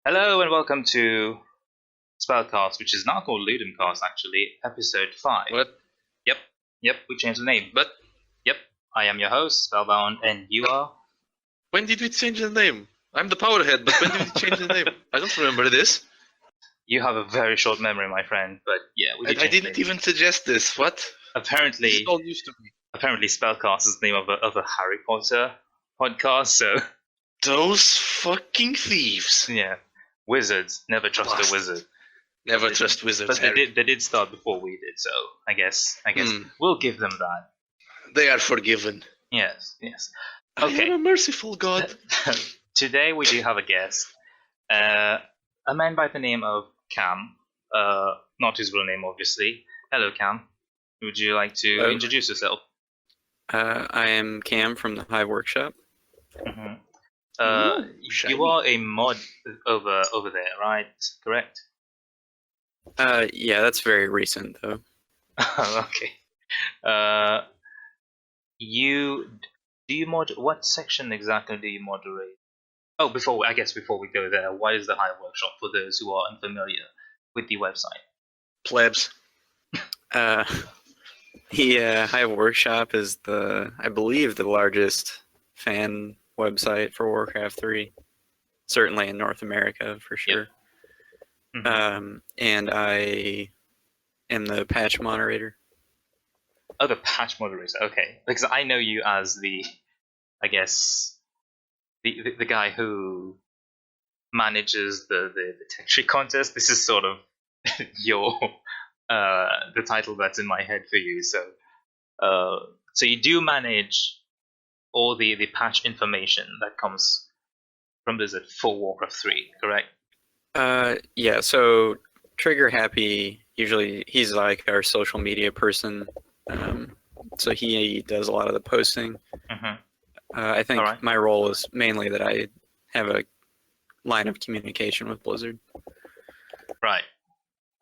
Hello and welcome to SpellCast, which is now called Ludumcast, actually, episode 5. What? Yep, we changed the name. But Yep, I am your host, Spellbound, and you are? when did we change the name? I'm the Powerhead, but when did we change the name? I don't remember this. You have a very short memory, my friend, but yeah, we did I change the didn't name. even suggest this. What? This Apparently, is all news to me. SpellCast is the name of a Harry Potter podcast, so Those fucking thieves. yeah. Wizards, never trust Bastard. a wizard. Never trust wizards. But they Harry. did start before we did, so I guess Hmm. we'll give them that. They are forgiven. Yes. I Okay. am a merciful god. Today we do have a guest, a man by the name of Cam, not his real name, obviously. Hello, Cam. Would you like to Hello. introduce yourself? I am Cam from the Hive Workshop. Mm-hmm. Shiny. You are a mod over there, right? Correct? Yeah, that's very recent though. Okay. Do you mod? What section exactly do you moderate? Oh, before we go there, what is the Hive Workshop for those who are unfamiliar with the website? Plebs. The Hive Workshop is I believe, the largest fan website for Warcraft 3, certainly in North America for sure. Mhm. And I am the patch moderator. Oh, the patch moderator. Okay, because I know you as the guy who manages the tech tree contest. This is sort of your the title that's in my head for you. So you do manage all the patch information that comes from Blizzard for Warcraft 3, correct? Yeah, so Trigger Happy, usually he's like our social media person. So he does a lot of the posting. Mm-hmm. I think Alright. my role is mainly that I have a line of communication with Blizzard. Right.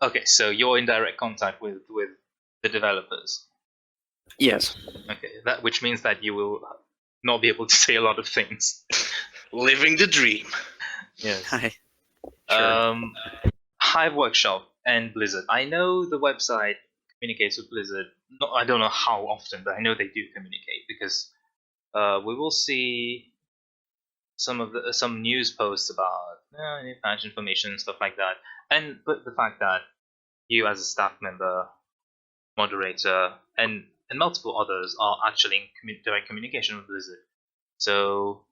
Okay, so you're in direct contact with the developers. Yes. Okay, which means that you will not be able to say a lot of things. Living the dream. Yes. Hi. Sure. Hive Workshop and Blizzard. I know the website communicates with Blizzard. No, I don't know how often, but I know they do communicate because we will see some news posts about new patch information and stuff like that. But the fact that you as a staff member, moderator, and multiple others are actually in direct communication with Blizzard. So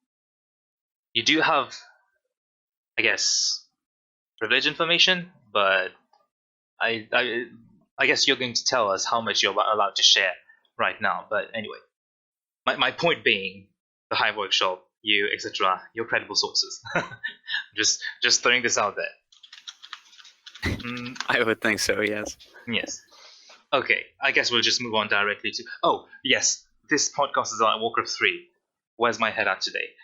you do have, I guess, privileged information, but I guess you're going to tell us how much you're allowed to share right now. But anyway, my point being, the Hive Workshop, you, etc., your credible sources. just throwing this out there. I would think so, yes. Yes. Okay, I guess we'll just move on directly to... Oh, yes, this podcast is on Warcraft 3. Where's my head at today?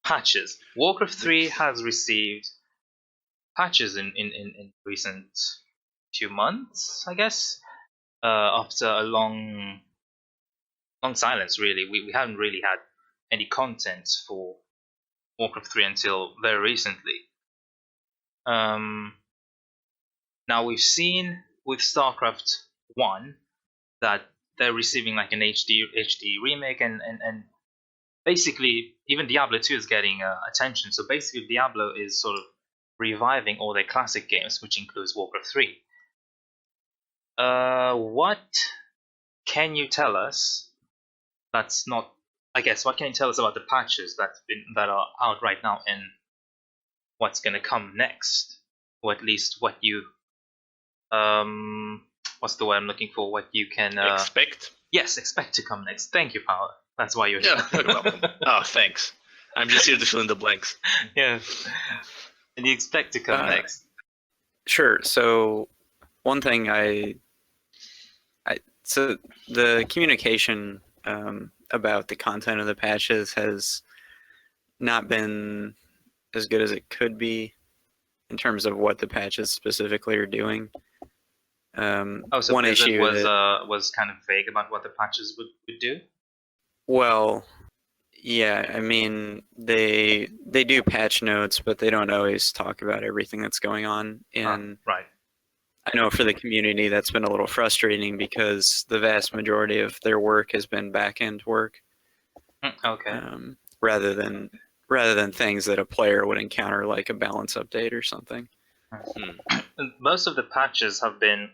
Patches. Warcraft 3 has received patches in recent 2 months, I guess. After a long silence, really. We haven't really had any content for Warcraft 3 until very recently. Now we've seen with StarCraft 1 that they're receiving like an HD remake, and basically even Diablo 2 is getting attention. So basically Diablo is sort of reviving all their classic games, which includes Warcraft 3. What can you tell us that's not... I guess, what can you tell us about the patches that are out right now and what's going to come next? Or at least what you... what's the word I'm looking for? What you can... Expect? Yes, expect to come next. Thank you, Power. That's why you're here. Yeah, you're welcome. Oh, thanks. I'm just here to fill in the blanks. Yeah. And you expect to come next. Sure. So one thing so the communication about the content of the patches has not been as good as it could be in terms of what the patches specifically are doing. So one Blizzard issue was kind of vague about what the patches would do? Well, Yeah, I mean they do patch notes, but they don't always talk about everything that's going on. And Right. I know for the community that's been a little frustrating because the vast majority of their work has been back-end work, Okay. rather than things that a player would encounter like a balance update or something. And most of the patches have been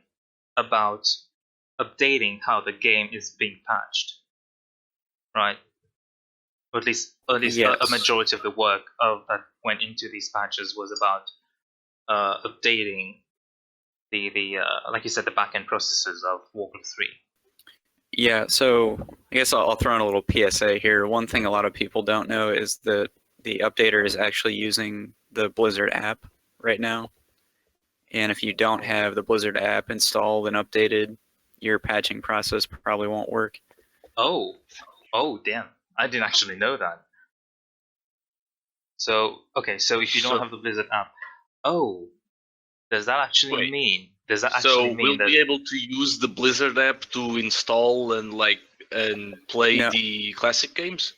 about updating how the game is being patched, right? Or at least a Yes. majority of the work that went into these patches was about updating the like you said, the backend processes of Warcraft 3. Yeah, so I guess I'll throw in a little PSA here. One thing a lot of people don't know is that the updater is actually using the Blizzard app right now. And if you don't have the Blizzard app installed and updated, your patching process probably won't work. Oh, damn! I didn't actually know that. So okay, so if you don't have the Blizzard app, does that actually mean? Does that actually mean we'll that? be able to use the Blizzard app to install and play No. the classic games?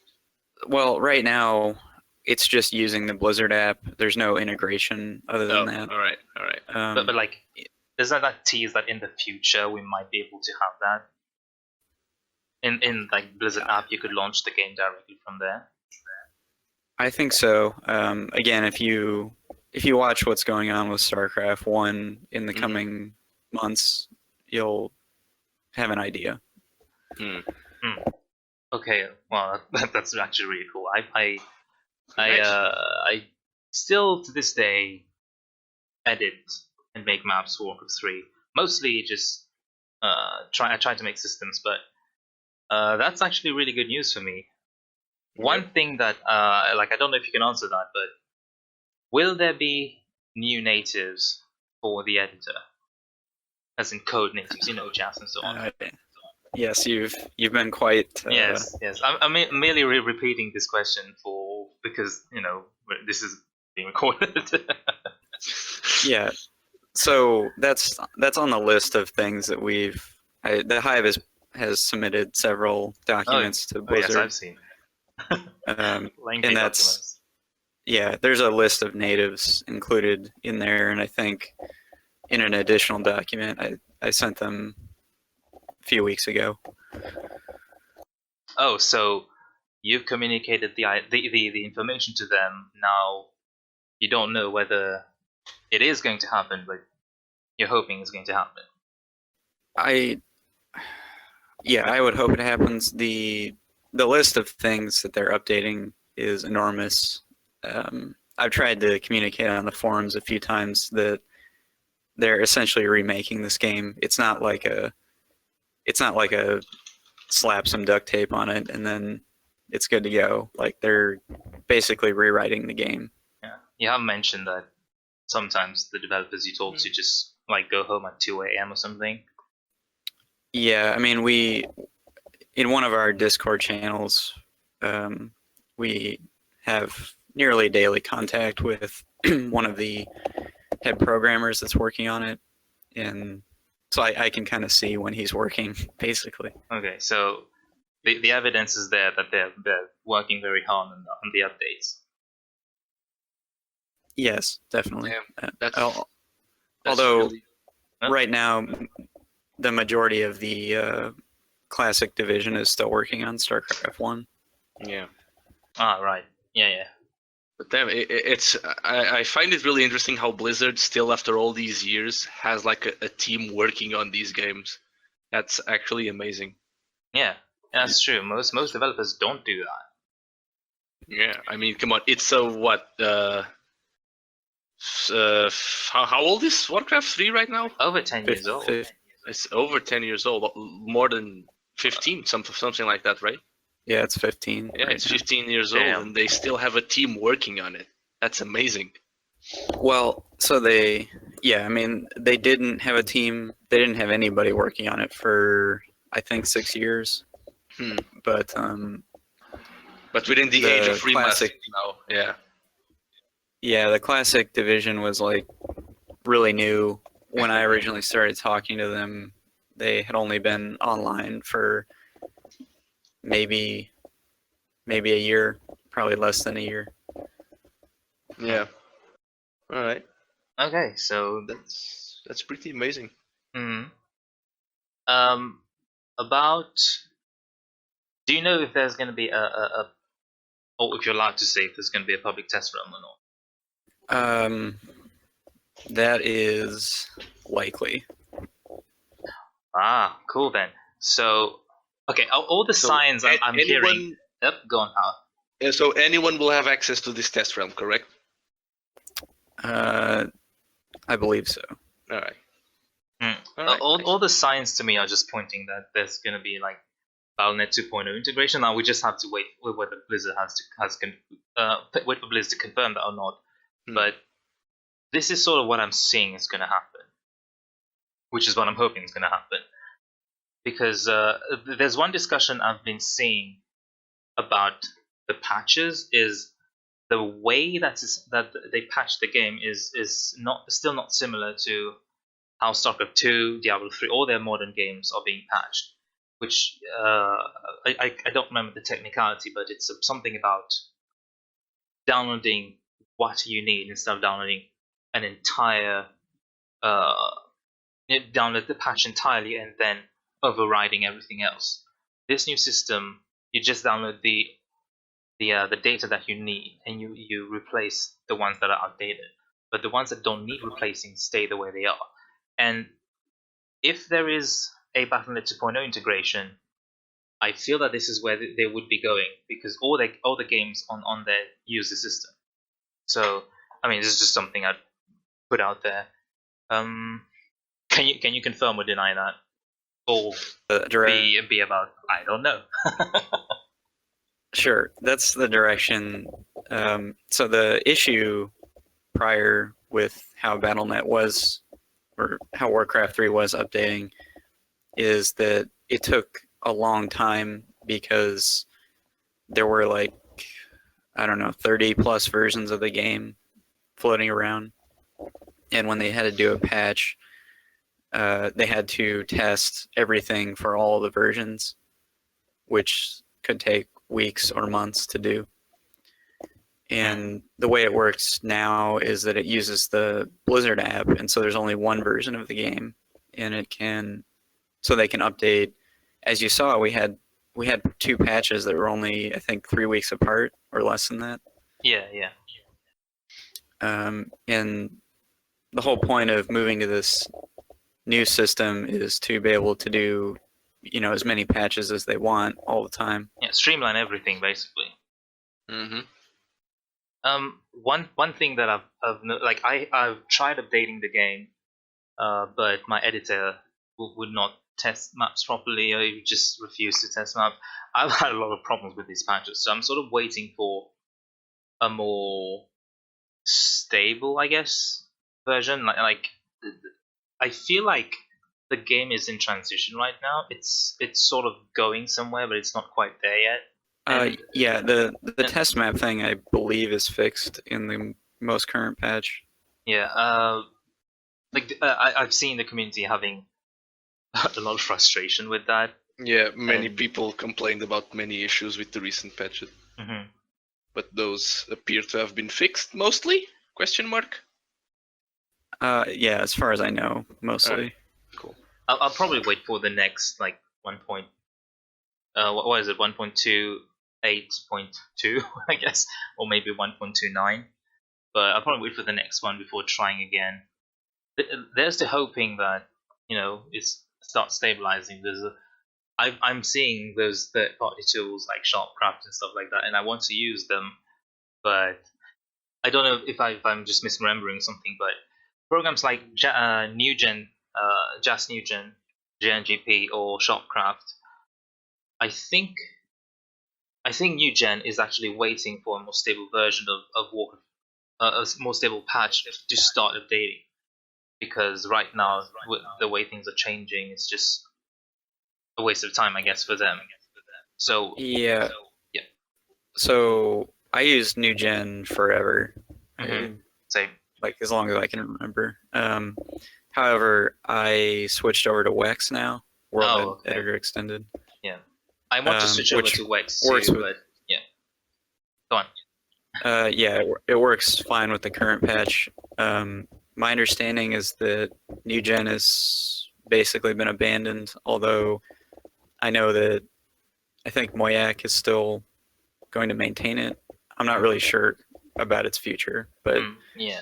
Well, right now it's just using the Blizzard app. There's no integration other than that. All right. But like, does that tease that in the future we might be able to have that? In like Blizzard app, you could launch the game directly from there. I think so. Again, if you watch what's going on with StarCraft 1 in the coming months, you'll have an idea. Okay, well that's actually really cool. I still to this day edit and make maps for Warcraft 3. Mostly just I try to make systems, but that's actually really good news for me. One thing that I don't know if you can answer that, but will there be new natives for the editor? As in code natives, Jazz and so on. Yes, you've been quite. Yes. I'm merely repeating this question because this is being recorded. Yeah, so that's on the list of things that the Hive has submitted several documents to Blizzard. Yes, I've seen. Lengthy documents. Yeah, there's a list of natives included in there, and I think in an additional document I sent them a few weeks ago. Oh, so you've communicated the information to them. Now you don't know whether it is going to happen, but you're hoping it's going to happen. I would hope it happens. The list of things that they're updating is enormous. I've tried to communicate on the forums a few times that they're essentially remaking this game. It's not like a slap some duct tape on it and then it's good to go. Like they're basically rewriting the game. Yeah, you have mentioned that sometimes the developers you talk to just go home at 2 a.m. or something. Yeah, I mean in one of our Discord channels, we have nearly daily contact with one of the head programmers that's working on it, and so I can kind of see when he's working, basically. Okay, so the evidence is there that they're working very hard on the updates. Yes, definitely. Yeah, although really... right now the majority of the Classic division is still working on StarCraft 1. Yeah. Ah, right. Yeah. But damn, I find it really interesting how Blizzard, still after all these years, has a team working on these games. That's actually amazing. Yeah, that's true. Most developers don't do that. Yeah, I mean, come on, it's what? How old is Warcraft 3 right now? Over 10 years old. It's over 10 years old, more than 15, something like that, right? Yeah, it's 15. Yeah, it's 15 years old, and they still have a team working on it. That's amazing. Well, so they didn't have a team. They didn't have anybody working on it for, I think, 6 years. But within the age of remaster now, yeah. Yeah, the Classic division was really new. When I originally started talking to them, they had only been online for maybe maybe a year, probably less than a year. Yeah. All right. Okay, so That's pretty amazing. about. Do you know if there's going to be or if you're allowed to say if there's going to be a public test realm or not? That is likely. Ah, cool then. So, okay, all the signs I'm hearing. Yep, go on, Hal. So anyone will have access to this test realm, correct? I believe so. All right. All right. All the signs to me are just pointing that there's going to be like Battle.net 2.0 integration. Now we just have to wait for whether Blizzard wait for Blizzard to confirm that or not. But this is sort of what I'm seeing is going to happen, which is what I'm hoping is going to happen. Because there's one discussion I've been seeing about the patches is the way that they patch the game is still not similar to how StarCraft 2, Diablo 3, all their modern games are being patched. Which I don't remember the technicality, but it's something about downloading what you need instead of downloading an entire download the patch entirely and then overriding everything else. This new system, you just download the data that you need and you replace the ones that are outdated, but the ones that don't need replacing stay the way they are. And if there is a Battle.net 2.0 integration, I feel that this is where they would be going, because all the games on there use the system. So I mean, this is just something I'd put out there. Can you confirm or deny that, or be about I don't know? Sure, that's the direction. So the issue prior with how Battle.net was, or how Warcraft 3 was updating, is that it took a long time because there were like, I don't know, 30 plus versions of the game floating around. And when they had to do a patch, they had to test everything for all the versions, which could take weeks or months to do. And the way it works now is that it uses the Blizzard app, and so there's only one version of the game, and so they can update. As you saw, we had 2 patches that were only, I think, 3 weeks apart or less than that. Yeah. And the whole point of moving to this new system is to be able to do, as many patches as they want all the time. Yeah, streamline everything basically. Mm-hmm. One thing that I've tried updating the game, but my editor would not test maps properly, or he just refused to test maps. I've had a lot of problems with these patches, so I'm sort of waiting for a more stable, I guess, version. Like I feel like the game is in transition right now. It's sort of going somewhere, but it's not quite there yet. Yeah, the test map thing, I believe, is fixed in the most current patch. Yeah, I've seen the community having a lot of frustration with that. Yeah, many people complained about many issues with the recent patches. Mm-hmm. But those appear to have been fixed mostly? Question mark? Yeah, as far as I know, mostly. Right. Cool. I'll probably wait for the next like 1. What is it? 1.28.2, I guess, or maybe 1.29. But I'll probably wait for the next one before trying again. There's the hoping that it starts stabilizing. I'm seeing those third-party tools like Sharpcraft and stuff like that, and I want to use them, but I don't know if I'm just misremembering something. But programs like NewGen, Just NewGen, JNGP, or Sharpcraft, I think NewGen is actually waiting for a more stable version of Warcraft, a more stable patch to start updating. Because right now, with the way things are changing, it's just a waste of time, I guess, for them. So yeah. Yeah. So I used NewGen forever. Mm-hmm. Same. Like as long as I can remember. However, I switched over to Wex now. World Editor Extended. Yeah. I want to switch over to Wex too, but yeah. Go on. Yeah, it works fine with the current patch. My understanding is that New Gen has basically been abandoned, although I know that I think Moyak is still going to maintain it. I'm not really sure about its future, but Yeah.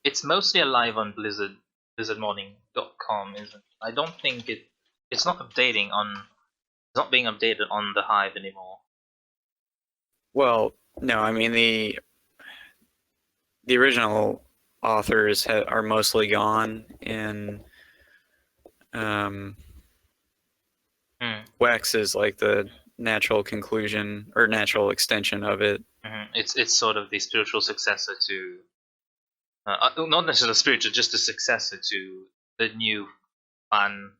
It's mostly alive on blizzardmodding.com, isn't it? I don't think it's not updating on it's not being updated on the Hive anymore. well, no, I mean the original authors are mostly gone, and Wax is like the natural conclusion or natural extension of it. It's sort of the spiritual successor to not necessarily spiritual, just a successor to the new fan,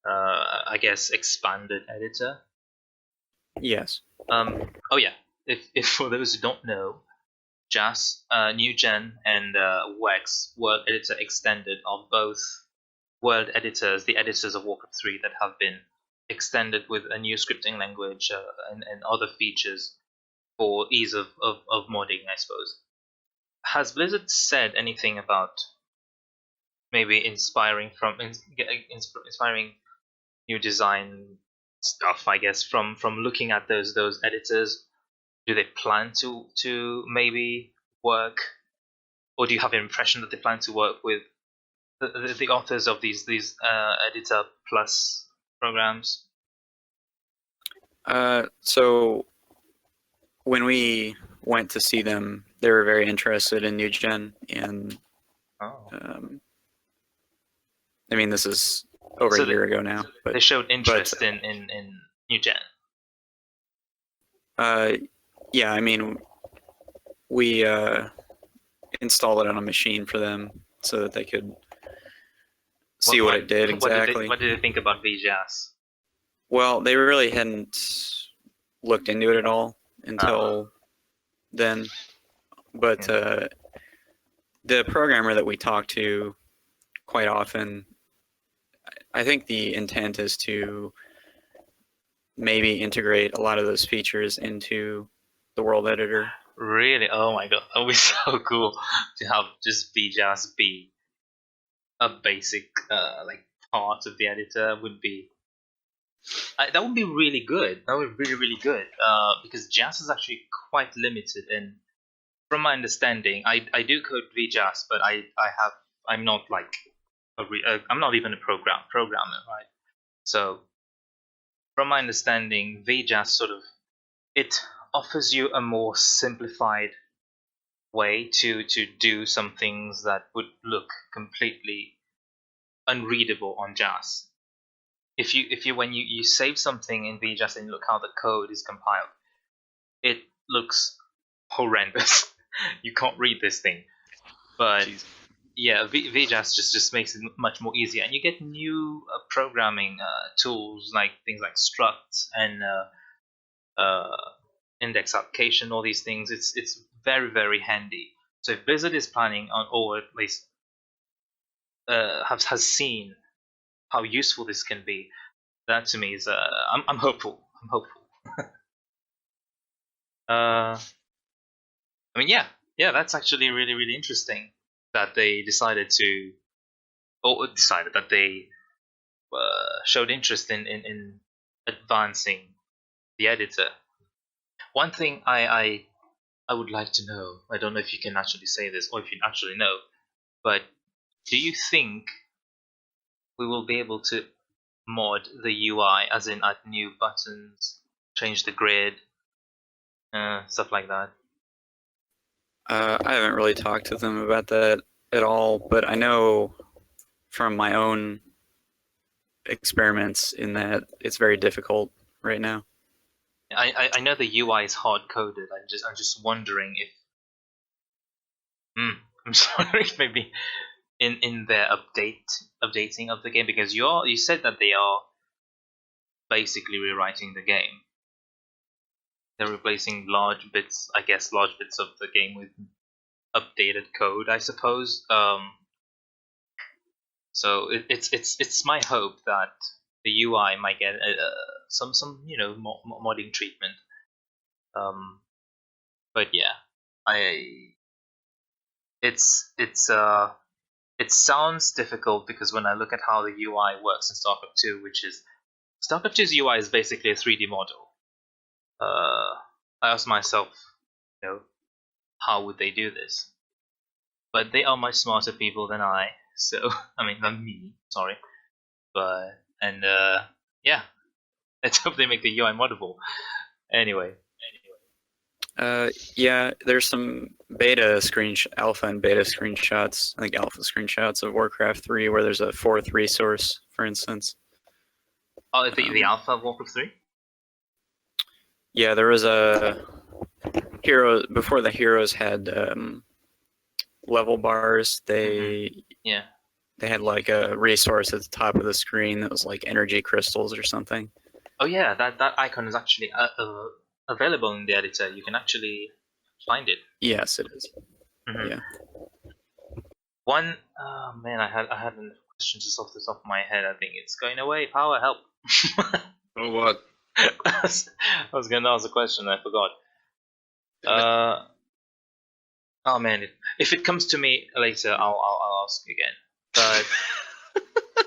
I guess, expanded editor. Yes. Oh yeah. If for those who don't know, Jas, New Gen, and Wax World Editor Extended are both world editors, the editors of Warcraft 3 that have been extended with a new scripting language and other features for ease of modding, I suppose. Has Blizzard said anything about maybe inspiring new design stuff? I guess from looking at those editors, do they plan to maybe work, or do you have an impression that they plan to work with the authors of these editor plus programs? So when we went to see them, they were very interested in New Gen, and I mean, this is over a year ago now, but they showed interest in New Gen. Yeah, I mean, we installed it on a machine for them so that they could see what it did exactly. What did they think about VJAS? Well, they really hadn't looked into it at all until then, but the programmer that we talked to quite often, I think the intent is to maybe integrate a lot of those features into the world editor. Really? Oh my god, that would be so cool to have just VJAS be a basic like part of the editor. Would be that would be really good. That would be really good because JAS is actually quite limited, and from my understanding, I do code VJAS, but I'm not like I'm not even a programmer, right? So from my understanding, VJAS sort of it offers you a more simplified way to do some things that would look completely unreadable on JAS. If you when you save something in VJAS and look how the code is compiled, it looks horrendous. You can't read this thing. But yeah, VJAS just makes it much more easier, and you get new programming tools like things like structs and index application, all these things. It's very, very handy. So if Blizzard is planning on, or at least has seen how useful this can be, that to me is I'm hopeful. I'm hopeful. I mean, yeah, that's actually really, really interesting that they decided to, or decided that they showed interest in advancing the editor. One thing I would like to know, I don't know if you can actually say this or if you actually know, but do you think we will be able to mod the UI, as in add new buttons, change the grid, stuff like that? I haven't really talked to them about that at all, but I know from my own experiments in that it's very difficult right now. I know the UI is hard coded. I'm just wondering if I'm just wondering if maybe in their updating of the game, because you said that they are basically rewriting the game. They're replacing large bits of the game with updated code, I suppose. So it's my hope that the UI might get some modding treatment. But yeah, it sounds difficult because when I look at how the UI works in StarCraft 2, which is StarCraft 2's UI is basically a 3D model. I asked myself, how would they do this? But they are much smarter people than I. So than me. Sorry, yeah, let's hope they make the UI moddable. Anyway. Yeah, there's some alpha and beta screenshots, I think alpha screenshots of Warcraft 3 where there's a fourth resource, for instance. Oh, the alpha of Warcraft 3? Yeah, there was a hero before the heroes had level bars. They had like a resource at the top of the screen that was like energy crystals or something. Oh yeah, that icon is actually available in the editor. You can actually find it. Yes, it is. Mm-hmm. Yeah. One, oh man, I had a question just off the top of my head. I think it's going away. Power, help! Oh, what? I was going to ask a question, I forgot. Oh man, if it comes to me later, I'll ask again. But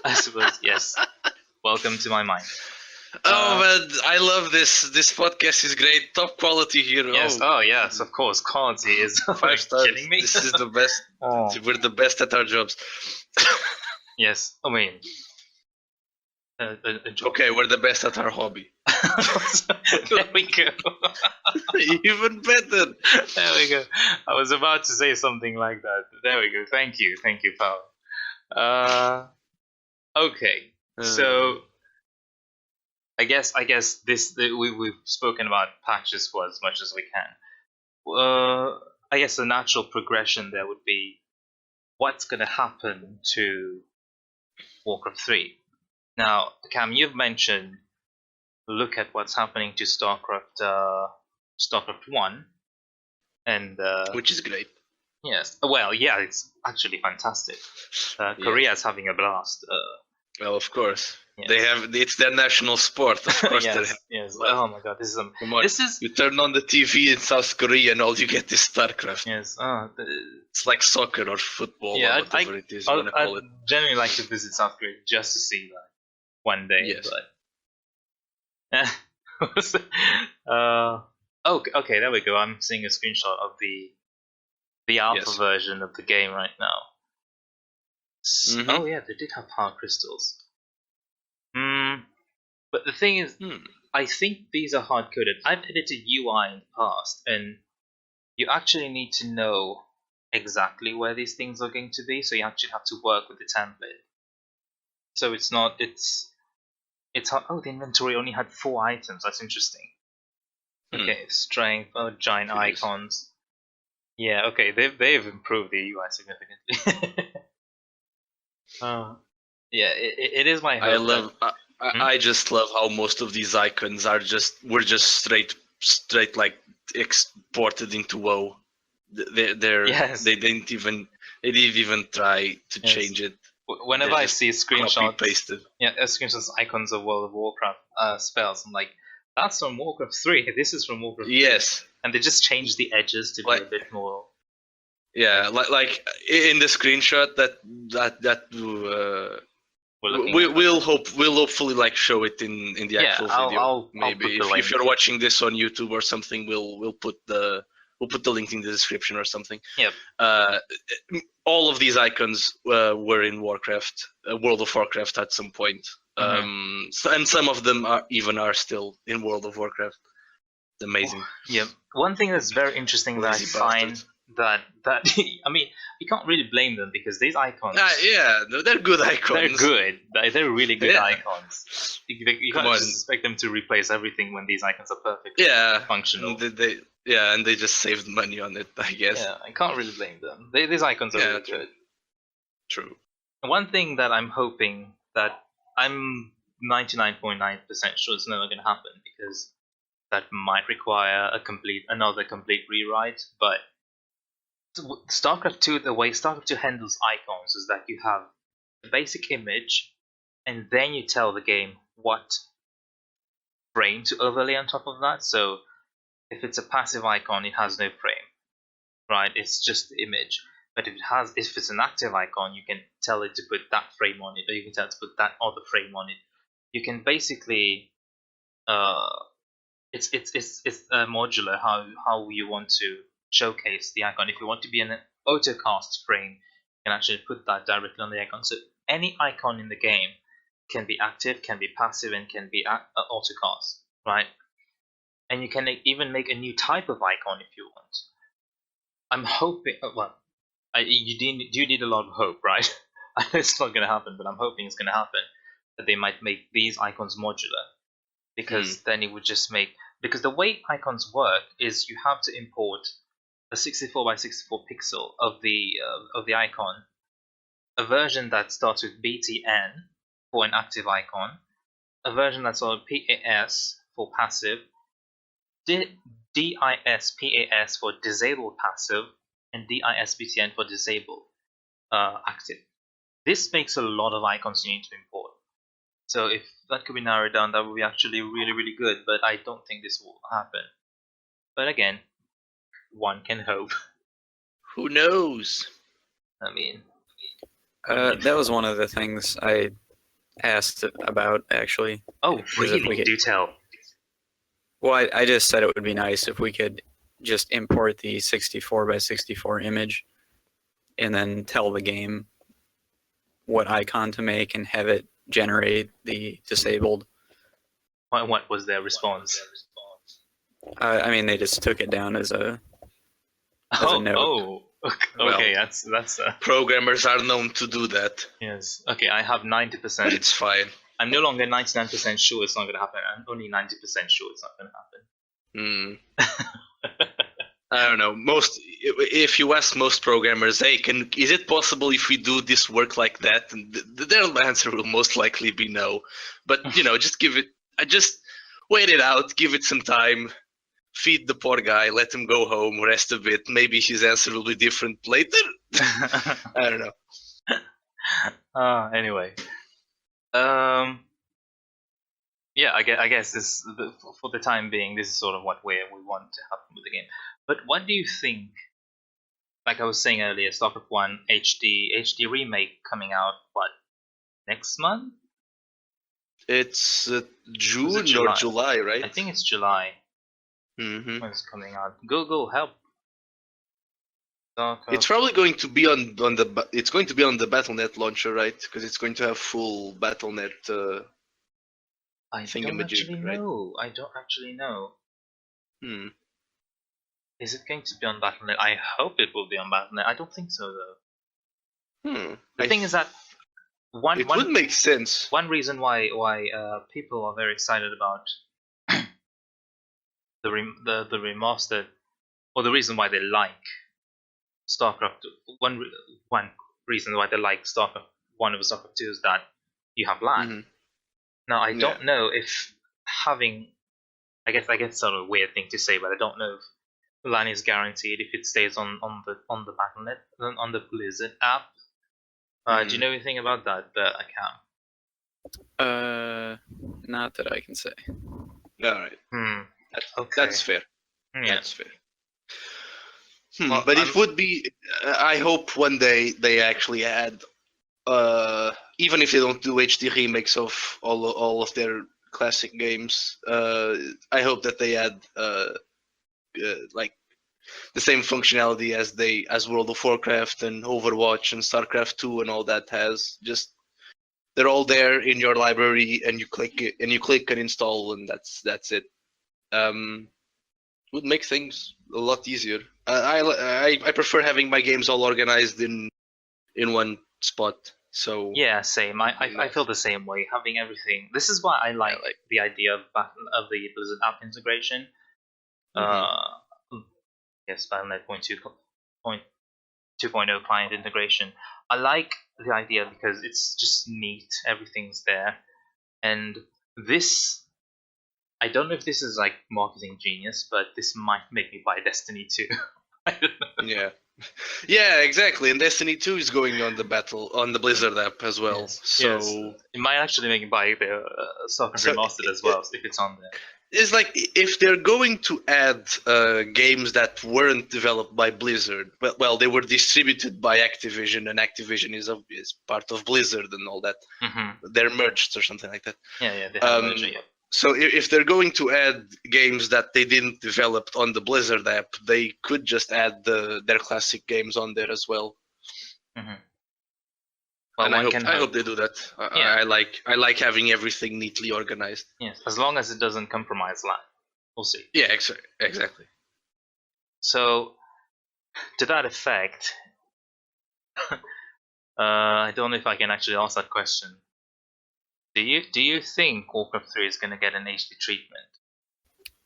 I suppose yes. Welcome to my mind. Oh man, I love this. This podcast is great. Top quality here. Yes. Oh yes, of course. Quality is 5 stars. Kidding me? This is the best. We're the best at our jobs. Yes. I mean. Okay, we're the best at our hobby. There we go. Even better. There we go. I was about to say something like that. There we go. Thank you, pal. Okay. So. I guess we've spoken about patches for as much as we can. I guess the natural progression there would be what's going to happen to Warcraft 3. Now, Cam, you've mentioned look at what's happening to StarCraft 1, and which is great. Yes. Well, yeah, it's actually fantastic. Korea's having a blast. Well, of course. Yes. It's their national sport. Of course, yes. Oh my God, this is you turn on the TV in South Korea and all you get is StarCraft. Yes. It's like soccer or football or whatever it is you want to call it. I'd generally like to visit South Korea just to see that one day. Yes. But okay, there we go. I'm seeing a screenshot of the alpha version of the game right now. Mm-hmm. Oh yeah, they did have power crystals. But the thing is, I think these are hard-coded. I've edited UI in the past, and you actually need to know exactly where these things are going to be, so you actually have to work with the template. So it's hard. Oh, the inventory only had 4 items. That's interesting. Okay, strength, giant icons. Yeah, okay, they've improved the UI significantly. Yeah, it is my hope. I just love how most of these icons were just straight like exported into WoW. They didn't even try to change it. Whenever I see screenshots, pasted. Screenshots icons of World of Warcraft spells, I'm like, that's from Warcraft 3. This is from Warcraft 3. Yes, and they just changed the edges to be a bit more. Yeah, like in the screenshot that we'll hopefully like show it in the actual video. Maybe if you're watching this on YouTube or something, we'll put the link in the description or something. Yep. All of these icons were in Warcraft, World of Warcraft at some point, and some of them are still in World of Warcraft. It's amazing. Yeah. One thing that's very interesting that I find. That I mean, you can't really blame them because these icons. They're good icons. They're good. They're really good icons. You can't just expect them to replace everything when these icons are perfectly functional. And they just saved money on it, I guess. Yeah, I can't really blame them. These icons are really good. True. One thing that I'm hoping that I'm 99.9% sure it's never going to happen because that might require another complete rewrite, but. StarCraft 2, the way StarCraft 2 handles icons is that you have the basic image, and then you tell the game what frame to overlay on top of that. So if it's a passive icon, it has no frame, right? It's just the image. But if it's an active icon, you can tell it to put that frame on it, or you can tell it to put that other frame on it. You can basically it's modular how you want to showcase the icon. If you want to be an autocast frame, you can actually put that directly on the icon. So any icon in the game can be active, can be passive, and can be autocast, right? And you can even make a new type of icon if you want. I'm hoping. You do need a lot of hope, right? I know it's not going to happen, but I'm hoping it's going to happen. That they might make these icons modular, because then it would just make. Because the way icons work is you have to import a 64 by 64 pixel of the icon, a version that starts with BTN for an active icon, a version that starts with PAS for passive, DIS-PAS for disabled passive, and DIS-BTN for disabled active. This makes a lot of icons you need to import. So if that could be narrowed down, that would be actually really, really good, but I don't think this will happen. But again, one can hope. Who knows? I mean... that was one of the things I asked about, actually. Oh, really? Do tell. Well, I just said it would be nice if we could just import the 64 by 64 image and then tell the game what icon to make and have it generate the disabled. What was their response? I mean, they just took it down as a note. Oh, okay. Well, that's programmers are known to do that. Yes. Okay, I have 90%. It's fine. I'm no longer 99% sure it's not going to happen. I'm only 90% sure it's not going to happen. I don't know. If you ask most programmers, hey, is it possible if we do this work like that? And their answer will most likely be no. But just just wait it out, give it some time, feed the poor guy, let him go home, rest a bit. Maybe his answer will be different later. I don't know. Anyway, yeah, I guess this for the time being, this is sort of what we want to happen with the game. But what do you think? Like I was saying earlier, StarCraft 1 HD remake coming out next month? It's June or July, right? I think it's July. Mm-hmm. When it's coming out. Google help. StarCraft. It's probably going to be on the. It's going to be on the BattleNet launcher, right? Because it's going to have full BattleNet. I don't actually know. I don't actually know. Is it going to be on BattleNet? I hope it will be on BattleNet. I don't think so, though. The thing is that it would make sense. One reason why people are very excited about the remastered, or the reason why they like StarCraft, one reason why they like StarCraft 1 over StarCraft 2 is that you have LAN. Mm-hmm. Now I don't know if having, I guess it's sort of a weird thing to say, but I don't know if LAN is guaranteed if it stays on the BattleNet, on the Blizzard app. Do you know anything about that, account? Not that I can say. All right. That's fair. Yeah. That's fair. Well, but it would be. I hope one day they actually add, even if they don't do HD remakes of all of their classic games. I hope that they add like the same functionality as World of Warcraft and Overwatch and StarCraft 2 and all that has. Just they're all there in your library, and you click it, and you click and install, and that's it. Would make things a lot easier. I prefer having my games all organized in one spot. So yeah, same. I feel the same way. Having everything. This is why I like the idea of the Blizzard app integration. Yes, BattleNet 2.0 client integration. I like the idea because it's just neat. Everything's there, and this. I don't know if this is like marketing genius, but this might make me buy Destiny 2. I don't know. Yeah, exactly. And Destiny 2 is going on the Blizzard app as well. Yes. So it might actually make me buy the StarCraft Remastered as well if it's on there. It's like if they're going to add games that weren't developed by Blizzard, well, they were distributed by Activision, and Activision is part of Blizzard and all that. They're merged or something like that. Yeah, they have merged, yeah. So if they're going to add games that they didn't develop on the Blizzard app, they could just add their classic games on there as well. Well, and I hope they do that. I like having everything neatly organized. Yes, as long as it doesn't compromise LAN. We'll see. Yeah, exactly. So, to that effect, I don't know if I can actually ask that question. Do you think Warcraft 3 is going to get an HD treatment?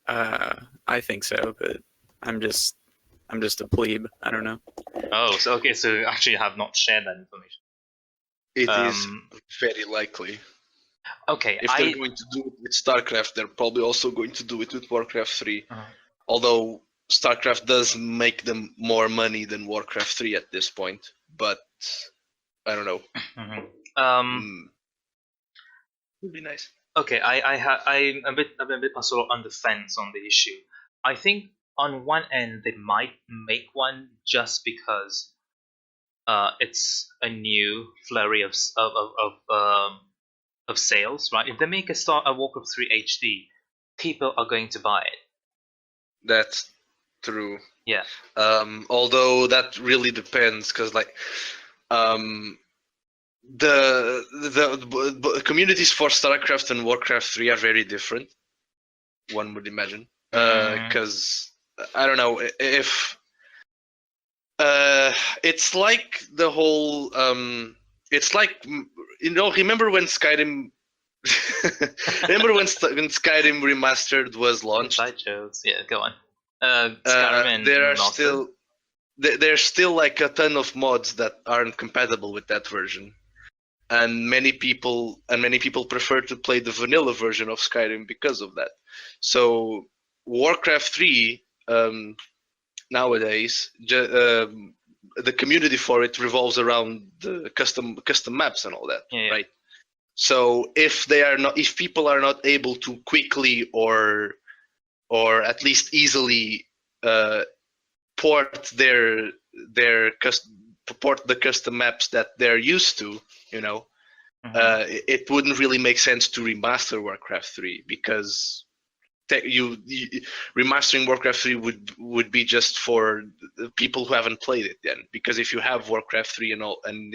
I think so, but I'm just a plebe. I don't know. Oh, so okay, so you actually have not shared that information. It is very likely. Okay, if they're going to do it with StarCraft, they're probably also going to do it with Warcraft 3. Although StarCraft does make them more money than Warcraft 3 at this point, but I don't know. Would be nice. Okay, I'm a bit sort of on the fence on the issue. I think on one end they might make one just because it's a new flurry of sales, right? If they make a Warcraft 3 HD, people are going to buy it. That's true. Yeah. Although that really depends, because like, the communities for StarCraft and Warcraft 3 are very different. One would imagine, because I don't know if. It's like the whole. It's like, remember when Skyrim. Remember when Skyrim Remastered was launched? Sideshows, yeah, go on. Skyrim there's still like a ton of mods that aren't compatible with that version, and many people prefer to play the vanilla version of Skyrim because of that. So Warcraft 3 nowadays, the community for it revolves around the custom maps and all that, right? So if people are not able to quickly or at least easily port the custom maps that they're used to, it wouldn't really make sense to remaster Warcraft 3, because remastering Warcraft 3 would be just for people who haven't played it then, because if you have Warcraft 3 and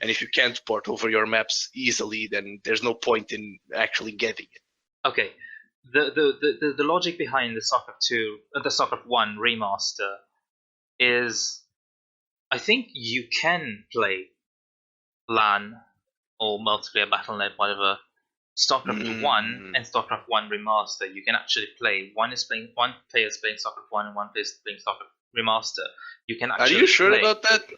if you can't port over your maps easily, then there's no point in actually getting it. Okay, the logic behind the StarCraft 1 remaster is, I think you can play LAN or multiplayer Battle.net, whatever. StarCraft 1 and StarCraft 1 Remaster, you can actually play. One player is playing StarCraft 1 and one player is playing StarCraft Remaster. You can actually. Are you sure about that?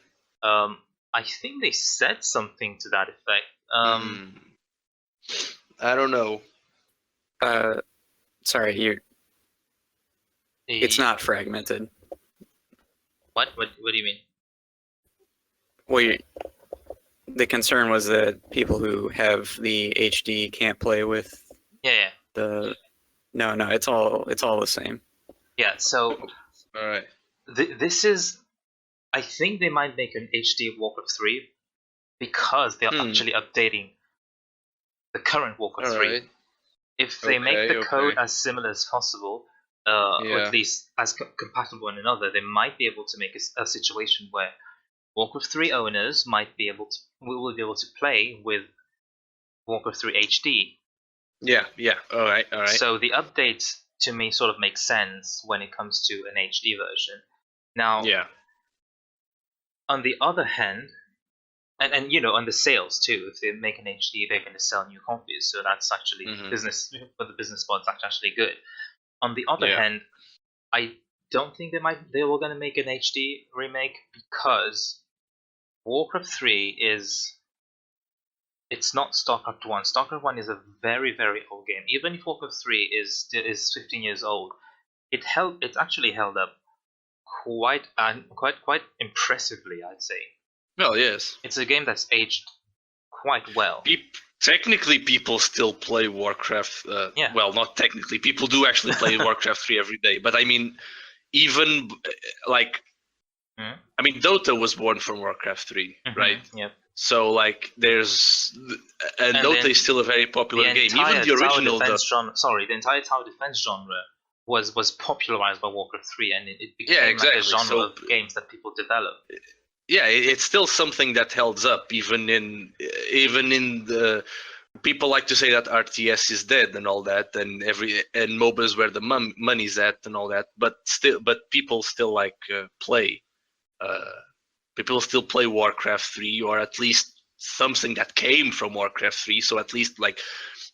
I think they said something to that effect. I don't know. Sorry, it's not fragmented. What do you mean? Well, the concern was that people who have the HD can't play with. Yeah. No, it's all the same. Yeah. So. All right. This is. I think they might make an HD Warcraft 3 because they are actually updating the current Warcraft 3. Right. If they make the code as similar as possible, or at least as compatible with one another, they might be able to make a situation where Warcraft 3 owners will be able to play with Warcraft 3 HD. Yeah. All right. So the updates to me sort of make sense when it comes to an HD version. Now, on the other hand, and on the sales too, if they make an HD, they're going to sell new copies. So that's actually business for the business model. It's actually good. On the other hand, I don't think they were going to make an HD remake, because Warcraft 3 it's not StarCraft 1. StarCraft 1 is a very, very old game. Even if Warcraft 3 is 15 years old, it's actually held up quite impressively, I'd say. Well, yes. It's a game that's aged quite well. Technically, people still play Warcraft. Well, not technically. People do actually play Warcraft 3 every day. But I mean, even like, I mean, Dota was born from Warcraft 3, right? Yep. So like, there's and Dota is still a very popular game. Even the original, the entire tower defense genre was popularized by Warcraft 3, and it became like a genre of games that people develop. Yeah, it's still something that held up, even in the. People like to say that RTS is dead and all that, and MOBAs where the money's at and all that. But people still like play. People still play Warcraft 3, or at least something that came from Warcraft 3. So at least like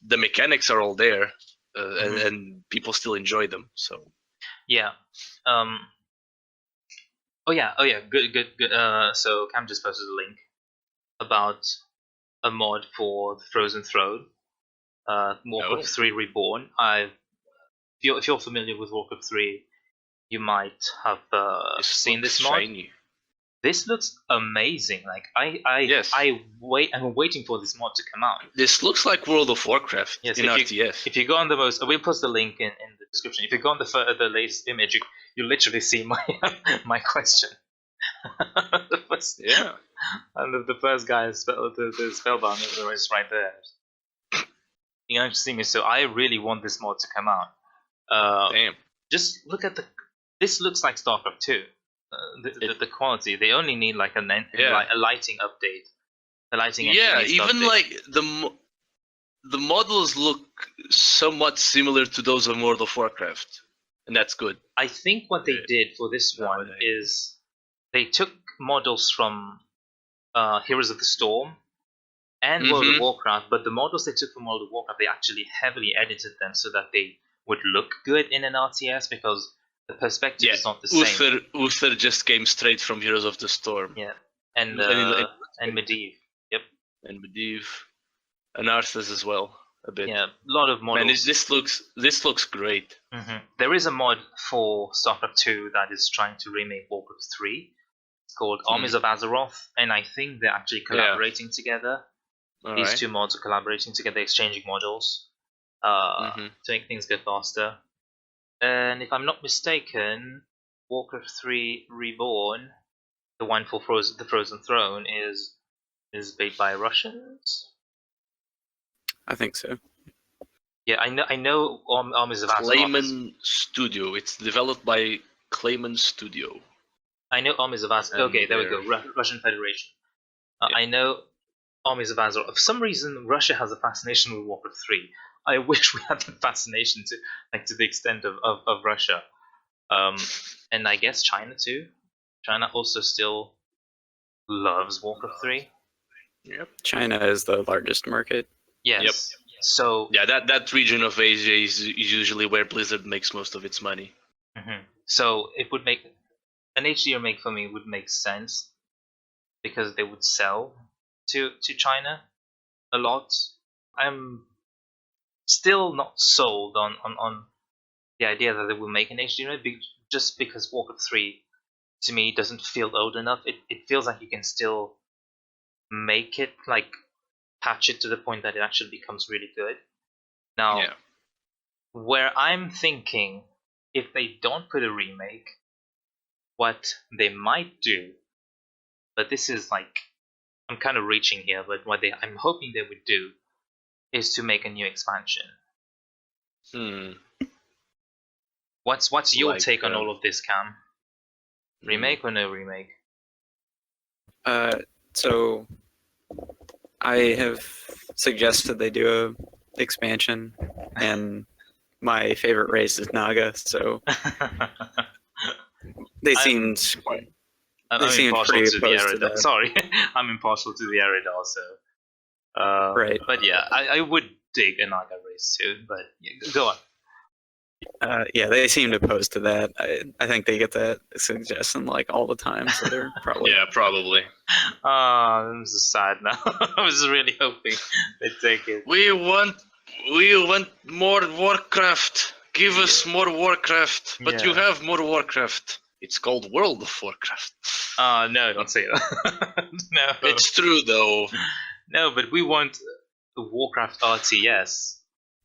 the mechanics are all there, and people still enjoy them. So yeah. Oh yeah, good. So Cam just posted a link about a mod for the Frozen Throne, Warcraft 3 Reborn. If you're familiar with Warcraft 3, you might have seen this mod. Shiny. This looks amazing. Like I'm waiting for this mod to come out. This looks like World of Warcraft in RTS. If you go on we'll post the link in the description. If you go on the latest image, you literally see my question. And the first guy is the Spellbound is right there. You know, interesting. So I really want this mod to come out. Damn. Just look at this looks like StarCraft 2. The quality, they only need like a lighting update. The lighting. Yeah, even like the models look somewhat similar to those of World of Warcraft, and that's good. I think what they did for this one is they took models from Heroes of the Storm and World of Warcraft, but the models they took from World of Warcraft, they actually heavily edited them so that they would look good in an RTS, because the perspective is not the same. Uther just came straight from Heroes of the Storm. Yeah, and Medivh. Yep. And Medivh, and Arthas as well, a bit. Yeah, a lot of models. And this looks great. There is a mod for StarCraft 2 that is trying to remake Warcraft 3. It's called Armies of Azeroth, and I think they're actually collaborating together. These two mods are collaborating together, exchanging models to make things go faster. And if I'm not mistaken, Warcraft 3 Reborn, the one for the Frozen Throne, is made by Russians. I think so. Yeah, I know Armies of Azeroth. Clayman Studio. It's developed by Clayman Studio. I know Armies of Azeroth. Okay, there we go. Russian Federation. I know Armies of Azeroth. For some reason, Russia has a fascination with Warcraft 3. I wish we had that fascination to the extent of Russia. And I guess China too. China also still loves Warcraft 3. Yep. China is the largest market. Yes. Yep. So that region of Asia is usually where Blizzard makes most of its money. So it would make an HD remake for me would make sense, because they would sell to China a lot. I'm still not sold on the idea that they will make an HD remake, just because Warcraft 3 to me doesn't feel old enough. It feels like you can still make it, like patch it to the point that it actually becomes really good. Now, where I'm thinking, if they don't put a remake, what they might do, but this is like, I'm kind of reaching here, but what I'm hoping they would do is to make a new expansion. What's your take on all of this, Cam? Remake or no remake? So I have suggested they do a expansion, and my favorite race is Naga, so they seemed pretty opposed to that. Sorry, I'm impartial to the Arid also. Right. But yeah, I would dig a Naga race too, but go on. Yeah, they seemed opposed to that. I think they get that suggestion like all the time, so they're probably probably. I'm so sad now. I was really hoping they'd take it. We want more Warcraft. Give us more Warcraft. But you have more Warcraft. It's called World of Warcraft. No, don't say that. No. It's true though. No, but we want Warcraft RTS.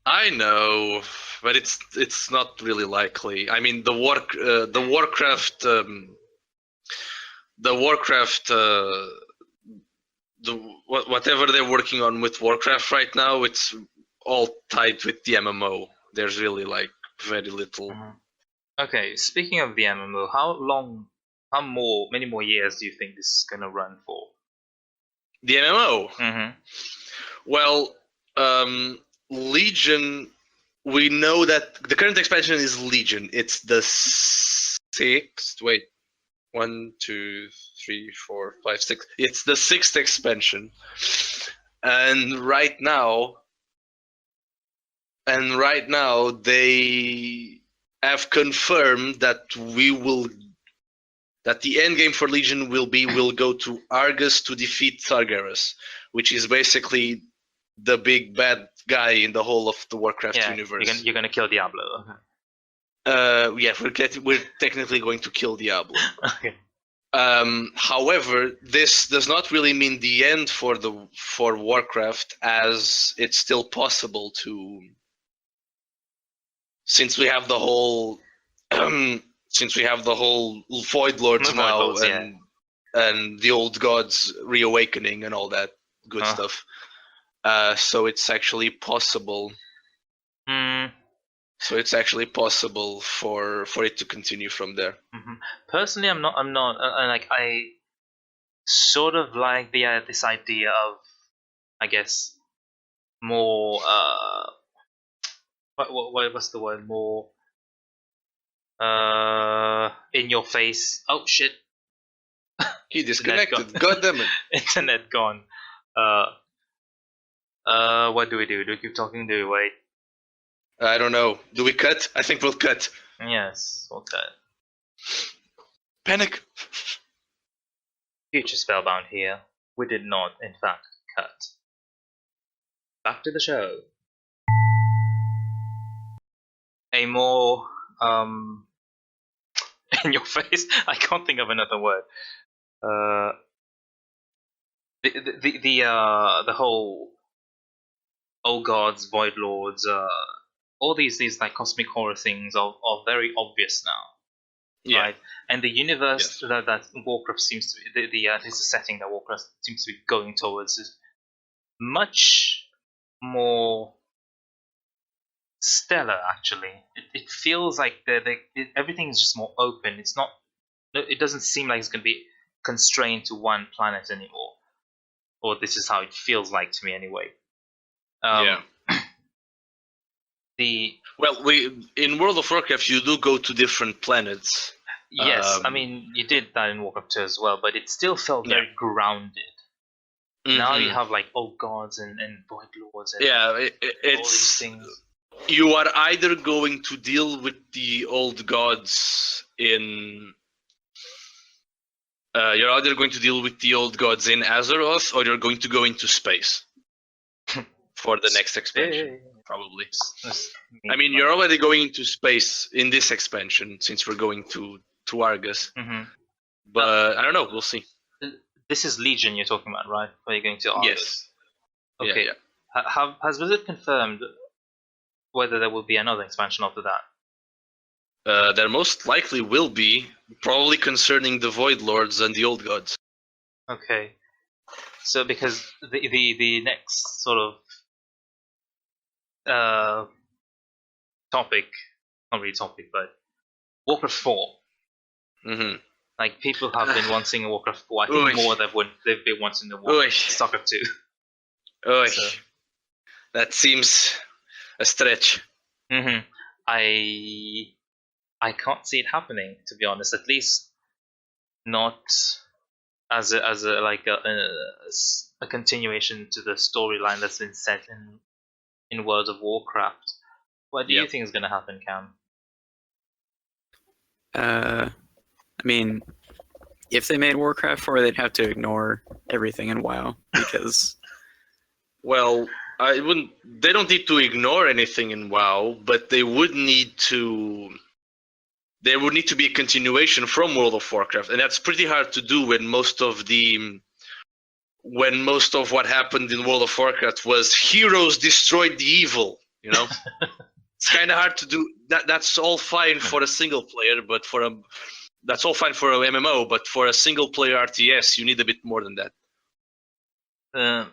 I know, but it's not really likely. I mean, the Warcraft, whatever they're working on with Warcraft right now, it's all tied with the MMO. There's really like very little. Okay, speaking of the MMO, many more years do you think this is gonna run for? The MMO. Well, Legion. We know that the current expansion is Legion. It's the sixth. Wait, 1, 2, 3, 4, 5, 6. It's the sixth expansion, and right now they have confirmed that the end game for Legion will go to Argus to defeat Targarus, which is basically the big bad guy in the whole of the Warcraft universe. You're gonna kill Diablo. Yeah, we're technically going to kill Diablo. Okay. However, this does not really mean the end for Warcraft, as it's still possible to, since we have the whole Void Lords now, and the old gods reawakening and all that good stuff. So it's actually possible. So it's actually possible for it to continue from there. Personally, I'm not. Like, I sort of like this idea of, I guess, more. What's the word? More. In your face. Oh shit! He disconnected. God damn it! Internet gone. What do we do? Do we keep talking? Do we wait? I don't know. Do we cut? I think we'll cut. Yes, we'll cut. Panic! Future Spellbound here. We did not, in fact, cut. Back to the show. A more, in your face? I can't think of another word. The whole old gods, void lords, all these like cosmic horror things are very obvious now, right? And the universe that Warcraft seems to be, the setting that Warcraft seems to be going towards is much more stellar. Actually, it feels like everything is just more open. It's not. It doesn't seem like it's going to be constrained to one planet anymore, or this is how it feels like to me anyway. In World of Warcraft, you do go to different planets. Yes, I mean, you did that in Warcraft 2 as well, but it still felt very grounded. Now you have like old gods and void lords and all these things. You are either going to deal with the old gods in Azeroth, or you're going to go into space for the next expansion. Probably. I mean, you're already going into space in this expansion since we're going to Argus. But I don't know. We'll see. This is Legion you're talking about, right? Where you're going to Argus? Yes. Okay. Yeah. Has Blizzard confirmed whether there will be another expansion after that? There most likely will be, probably concerning the Void Lords and the Old Gods. Okay. So because the next sort of topic, not really topic, but Warcraft 4. Like, people have been wanting a Warcraft 4. I think more than they've been wanting the Warcraft Soccer 2. So. That seems a stretch. I can't see it happening, to be honest. At least not as a continuation to the storyline that's been set in World of Warcraft. What do you think is going to happen, Cam? I mean, if they made Warcraft 4, they'd have to ignore everything in WoW because. Well, I wouldn't. They don't need to ignore anything in WoW, but they would need to. There would need to be a continuation from World of Warcraft, and that's pretty hard to do when most of the when most of what happened in World of Warcraft was heroes destroyed the evil, you know? It's kind of hard to do. That's all fine for a single player, but that's all fine for a MMO, but for a single player RTS, you need a bit more than that. There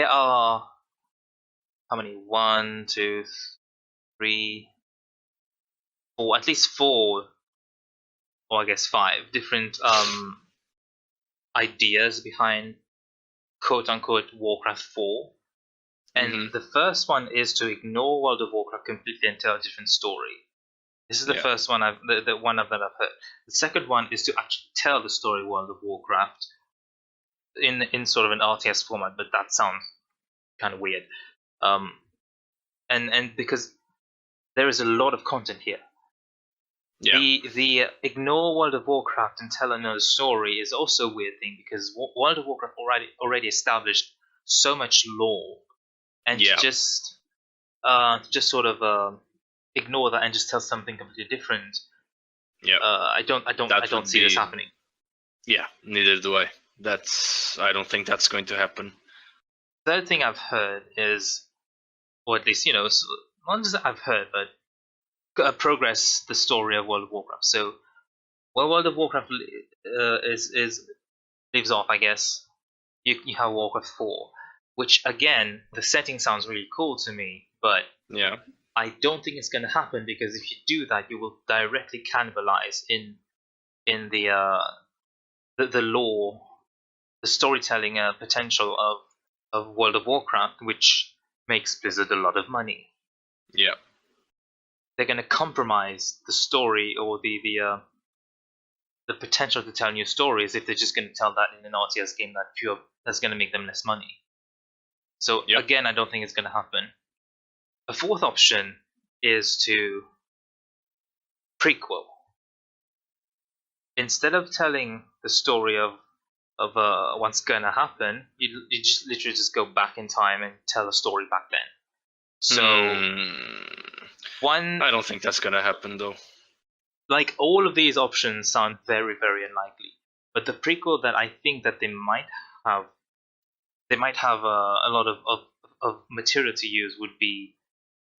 are how many? 1, 2, 3, 4, at least 4, or I guess 5 different ideas behind quote-unquote Warcraft 4. And the first one is to ignore World of Warcraft completely and tell a different story. This is the first one the one that I've heard. The second one is to actually tell the story World of Warcraft in sort of an RTS format, but that sounds kind of weird. And because there is a lot of content here. Yeah. The ignore World of Warcraft and tell another story is also a weird thing, because World of Warcraft already established so much lore, and just sort of ignore that and just tell something completely different. Yeah. I don't see this happening. Yeah, neither do I. I don't think that's going to happen. The third thing I've heard is, or at least, not just I've heard, but progress the story of World of Warcraft. So, well, World of Warcraft leaves off, I guess. You have Warcraft 4, which again, the setting sounds really cool to me, but I don't think it's going to happen, because if you do that, you will directly cannibalize in the lore, the storytelling potential of World of Warcraft, which makes Blizzard a lot of money. Yeah. They're going to compromise the story or the potential to tell new stories if they're just going to tell that in an RTS game that's going to make them less money. So again, I don't think it's going to happen. A fourth option is to prequel. Instead of telling the story of what's going to happen, you just literally just go back in time and tell a story back then. So I don't think that's going to happen, though. Like, all of these options sound very, very unlikely. But the prequel that I think that they might have a lot of material to use would be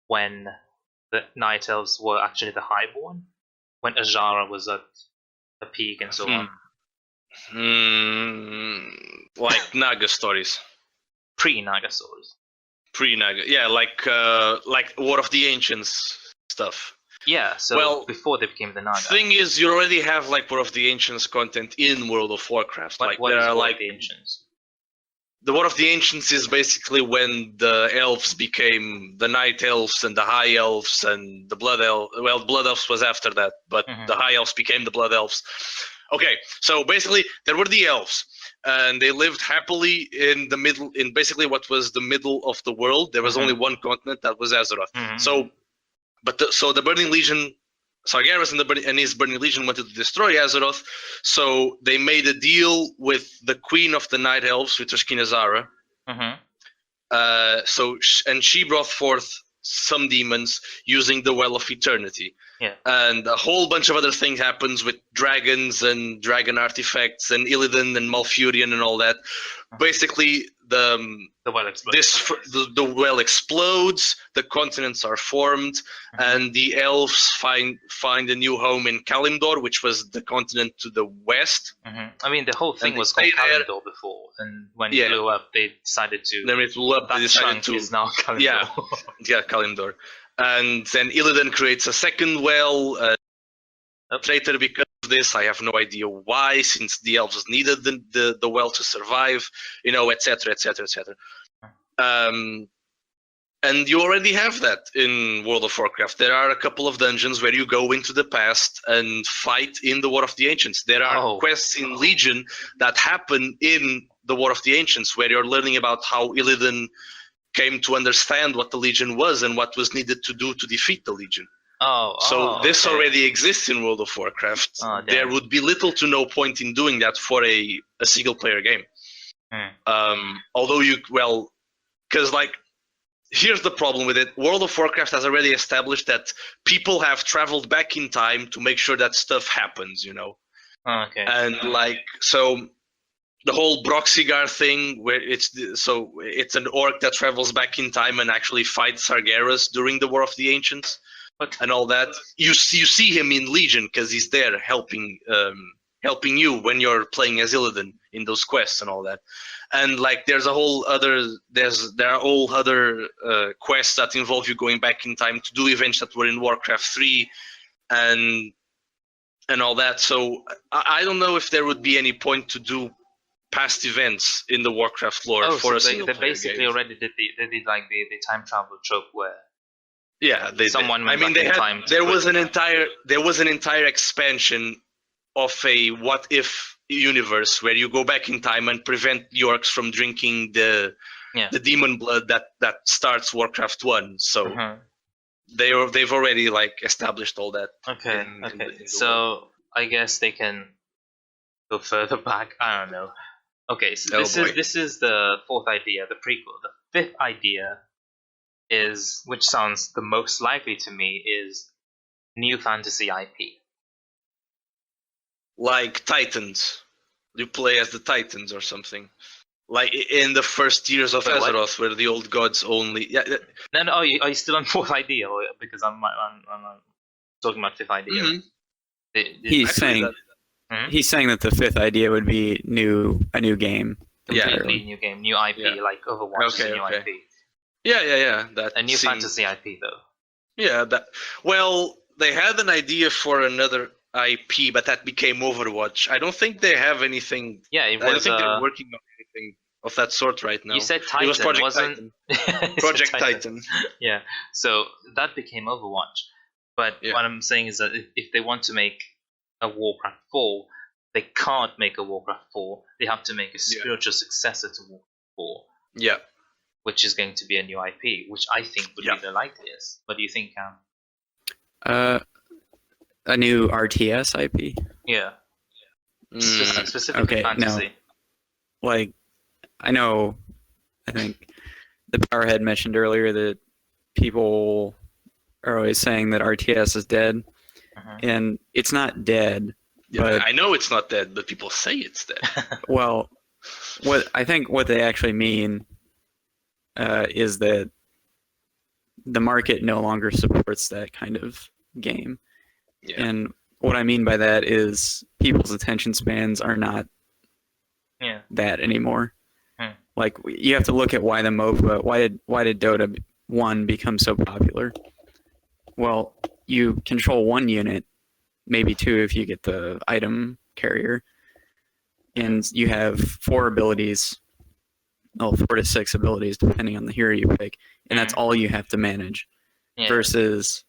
when the Night Elves were actually the Highborn, when Azara was at a peak and so on. Like Naga stories. Pre-Naga stories. Pre-Naga, yeah, like War of the Ancients stuff. Yeah, so before they became the Naga. Thing is, you already have like War of the Ancients content in World of Warcraft. What is War of the Ancients? The War of the Ancients is basically when the elves became the Night Elves and the High Elves and the Blood Elves. Well, Blood Elves was after that, but the High Elves became the Blood Elves. Okay, so basically there were the elves, and they lived happily in the middle, in basically what was the middle of the world. There was only one continent, that was Azeroth. So, so the Burning Legion, Sargeras and his Burning Legion wanted to destroy Azeroth, so they made a deal with the Queen of the Night Elves, which was Azara. And she brought forth some demons using the Well of Eternity. Yeah. And a whole bunch of other things happens with dragons and dragon artifacts and Illidan and Malfurion and all that. Basically, the well explodes. The well explodes. The continents are formed, and the elves find a new home in Kalimdor, which was the continent to the west. I mean, the whole thing was called Kalimdor before, and when it blew up, they decided to. Then it blew up. They decided to. Is now Kalimdor. Yeah, Kalimdor. And then Illidan creates a second well. Later, because of this, I have no idea why, since the elves needed the well to survive, etc., etc., etc. And you already have that in World of Warcraft. There are a couple of dungeons where you go into the past and fight in the War of the Ancients. There are quests in Legion that happen in the War of the Ancients, where you're learning about how Illidan came to understand what the Legion was and what was needed to do to defeat the Legion. So this already exists in World of Warcraft. There would be little to no point in doing that for a single-player game. Although because here's the problem with it. World of Warcraft has already established that people have traveled back in time to make sure that stuff happens, Okay. And so the whole Broxigar thing, where it's an orc that travels back in time and actually fights Sargeras during the War of the Ancients, and all that. You see him in Legion because he's there helping you when you're playing as Illidan in those quests and all that. And like there are all other quests that involve you going back in time to do events that were in Warcraft 3 and all that. So I don't know if there would be any point to do past events in the Warcraft lore for a single player they basically game. already did the time travel trope where someone went back in time. There was an entire expansion of a what if universe where you go back in time and prevent the orcs from drinking the demon blood that starts Warcraft 1. So they've already like established all that. Okay. So I guess they can go further back. I don't know. Okay, so this is the fourth idea, the prequel. The fifth idea is, which sounds the most likely to me, is new fantasy IP. Like Titans. You play as the Titans or something. Like in the first years of Azeroth, where the old gods only. No. Are you still on fourth idea? Or, because I'm talking about fifth idea. Mm-hmm. He's saying that the fifth idea would be a new game. Completely new game, new IP, like Overwatch is a new IP. Yeah. A new fantasy IP though. Yeah, they had an idea for another IP, but that became Overwatch. I don't think they have anything. Yeah, I don't think they're working on anything of that sort right now. You said Titan, it was Project wasn't Titan. Project Titan. Yeah, so that became Overwatch. But what I'm saying is that if they want to make a Warcraft 4, they can't make a Warcraft 4. They have to make a spiritual successor to Warcraft 4. Yeah. Which is going to be a new IP, which I think would be the likeliest. What do you think, Cam? A new RTS IP? Yeah. Specifically fantasy. No. Like, I think the Powerhead mentioned earlier that people are always saying that RTS is dead. And it's not dead. Yeah, but, I know it's not dead, but people say it's dead. Well, what they actually mean is that the market no longer supports that kind of game. Yeah. And what I mean by that is people's attention spans are not that anymore. Like, you have to look at why the MOBA, why did Dota 1 become so popular? Well, you control one unit, maybe two if you get the item carrier, and you have 4 to 6 abilities depending on the hero you pick, and that's all you have to manage. Versus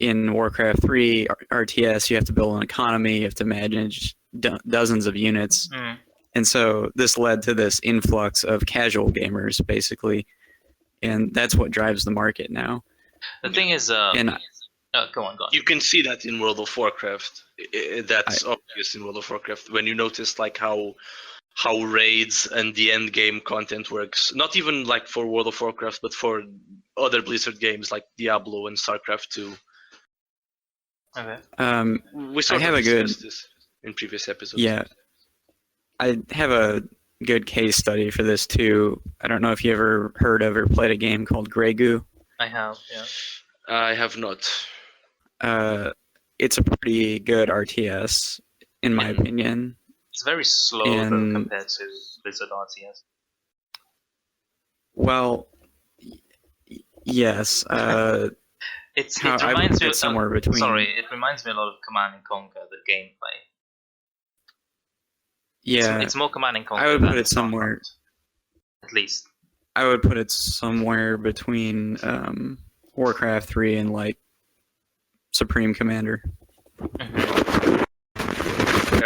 in Warcraft 3 RTS, you have to build an economy, you have to manage dozens of units, and so this led to this influx of casual gamers, basically, and that's what drives the market now. The thing is, go on. You can see that in World of Warcraft. That's obvious in World of Warcraft when you notice like how raids and the end game content works. Not even like for World of Warcraft, but for other Blizzard games like Diablo and StarCraft 2. Okay. We sort of discussed this in previous episodes. Yeah, I have a good case study for this too. I don't know if you ever heard of or played a game called Grey Goo. I have, yeah. I have not. It's a pretty good RTS, in my opinion. It's very slow though, compared to Blizzard RTS. Well, yes. It reminds me somewhere between. Sorry, it reminds me a lot of Command and Conquer, the gameplay. Yeah, it's more Command and Conquer. I would put it somewhere. At least. I would put it somewhere between Warcraft 3 and like Supreme Commander. Warcraft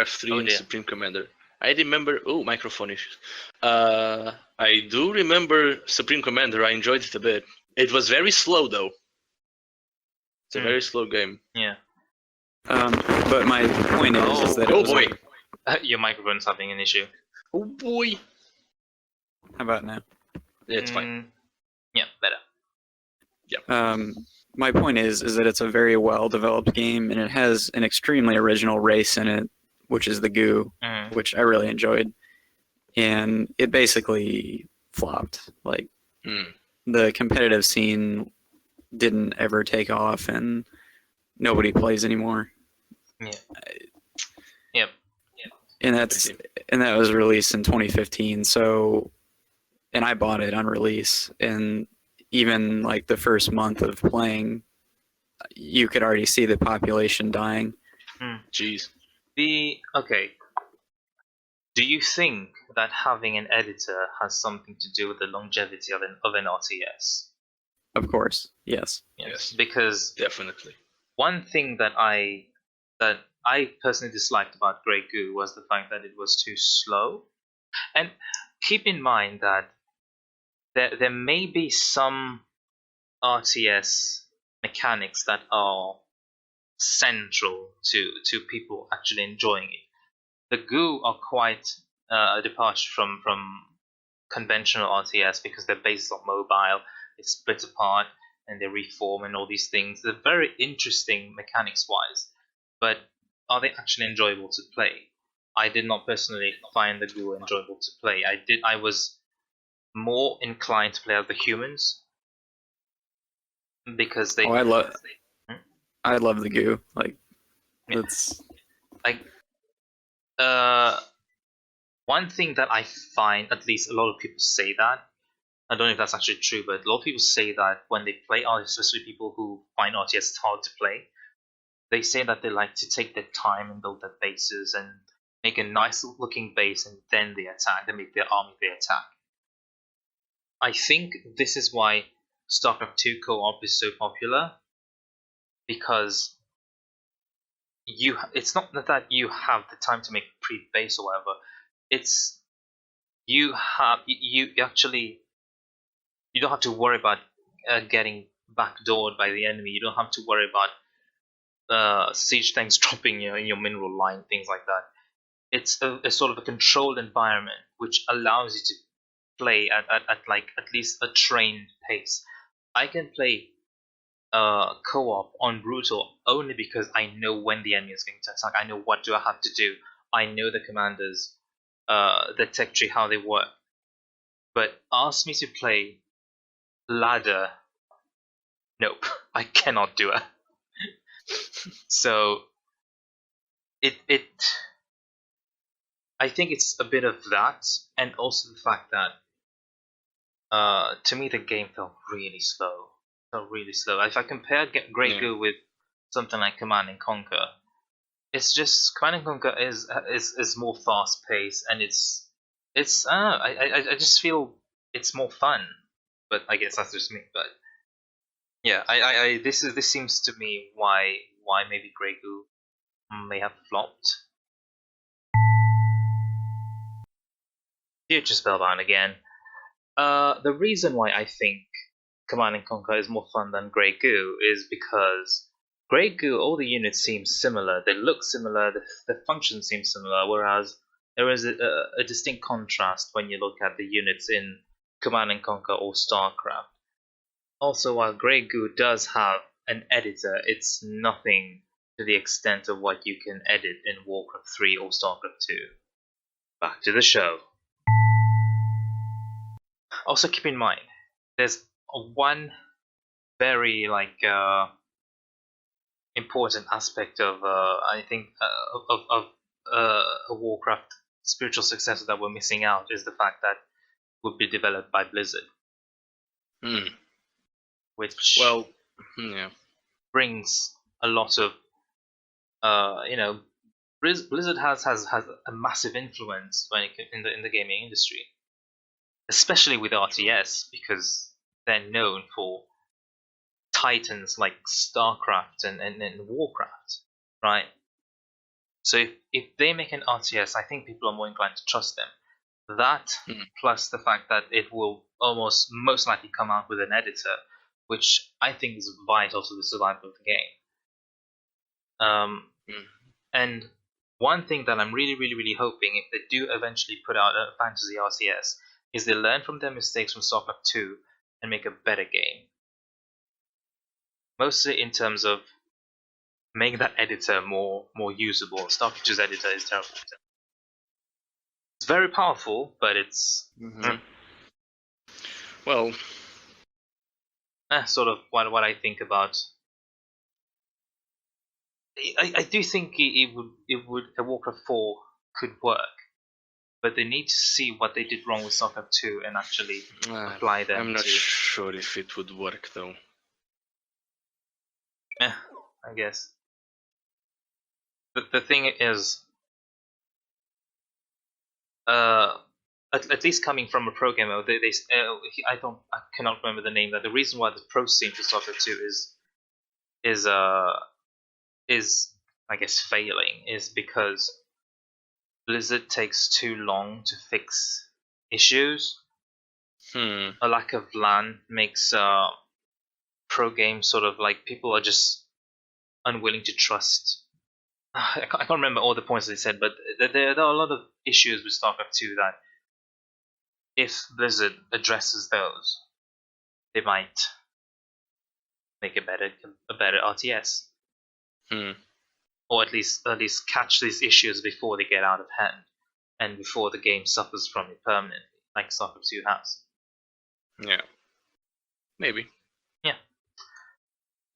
3 and Supreme Commander. I remember. Oh, microphone issues. I do remember Supreme Commander. I enjoyed it a bit. It was very slow though. It's a very slow game. Yeah. But my point is that. Oh boy. Your microphone's having an issue. Oh boy. How about now? Yeah, it's fine. Yeah, better. Yeah. My point is that it's a very well-developed game, and it has an extremely original race in it, which is the Goo, which I really enjoyed. and it basically flopped. Like the competitive scene didn't ever take off, and nobody plays anymore. Yeah. Yep. And that was released in 2015. So, and I bought it on release, and even like the first month of playing, you could already see the population dying. Jeez. Okay. Do you think that having an editor has something to do with the longevity of an RTS? Of course, yes. Yes. Because definitely. One thing that I personally disliked about Grey Goo was the fact that it was too slow. And keep in mind that there may be some RTS mechanics that are central to people actually enjoying it. The Goo are quite a departure from conventional RTS because they're based on mobile, they split apart and they reform and all these things. They're very interesting mechanics wise, but are they actually enjoyable to play? I did not personally find the Goo enjoyable to play. I was more inclined to play as the humans because they. I love the Goo. Like, it's like one thing that I find, at least a lot of people say that. I don't know if that's actually true, but a lot of people say that when they play RTS, especially people who find RTS hard to play, they say that they like to take their time and build their bases and make a nice looking base and then they attack. They make their army they attack. I think this is why StarCraft 2 co-op is so popular, because it's not that you have the time to make a pre-base or whatever. It's you actually you don't have to worry about getting backdoored by the enemy. You don't have to worry about siege tanks dropping in your mineral line, things like that. It's a sort of a controlled environment which allows you to play at least a trained pace. I can play co-op on brutal only because I know when the enemy is going to attack. I know what do I have to do. I know the commanders, the tech tree, how they work. But ask me to play ladder, nope, I cannot do it. So I think it's a bit of that, and also the fact that to me the game felt really slow. If I compare Grey Goo with something like Command and Conquer, it's just Command and Conquer is more fast paced, and it's I just feel it's more fun. But I guess that's just me. But yeah, this seems to me why maybe Grey Goo may have flopped. Future Spellbound again. The reason why I think Command and Conquer is more fun than Grey Goo is because Grey Goo, all the units seem similar. They look similar. The functions seem similar. Whereas there is a distinct contrast when you look at the units in Command and Conquer or StarCraft. Also, while Grey Goo does have an editor, it's nothing to the extent of what you can edit in Warcraft 3 or StarCraft 2. Back to the show. Also, keep in mind, there's one very important aspect of I think of a Warcraft spiritual successor that we're missing out is the fact that it would be developed by Blizzard. Which brings a lot of Blizzard has a massive influence in the gaming industry, especially with RTS, because they're known for titans like StarCraft and Warcraft, right? So if they make an RTS, I think people are more inclined to trust them. That plus the fact that it will most likely come out with an editor, which I think is vital to the survival of the game. And one thing that I'm really, really, really hoping, if they do eventually put out a fantasy RTS, is they learn from their mistakes from StarCraft 2 and make a better game. Mostly in terms of making that editor more usable. StarCraft 2's editor is terrible. very powerful, but it's well, sort of what I think about. I do think it would a Warcraft 4 could work, but they need to see what they did wrong with StarCraft 2 and actually apply them. I'm not sure if it would work though. Yeah, I guess. The thing is, at least coming from a pro gamer, I cannot remember the name. That the reason why the pro scene for StarCraft 2 is I guess failing is because Blizzard takes too long to fix issues. A lack of LAN makes pro games sort of like people are just unwilling to trust. I can't remember all the points they said, but there are a lot of issues with StarCraft 2 that if Blizzard addresses those, they might make a better RTS. Or at least catch these issues before they get out of hand and before the game suffers from it permanently, like StarCraft 2 has. Yeah. Maybe. Yeah.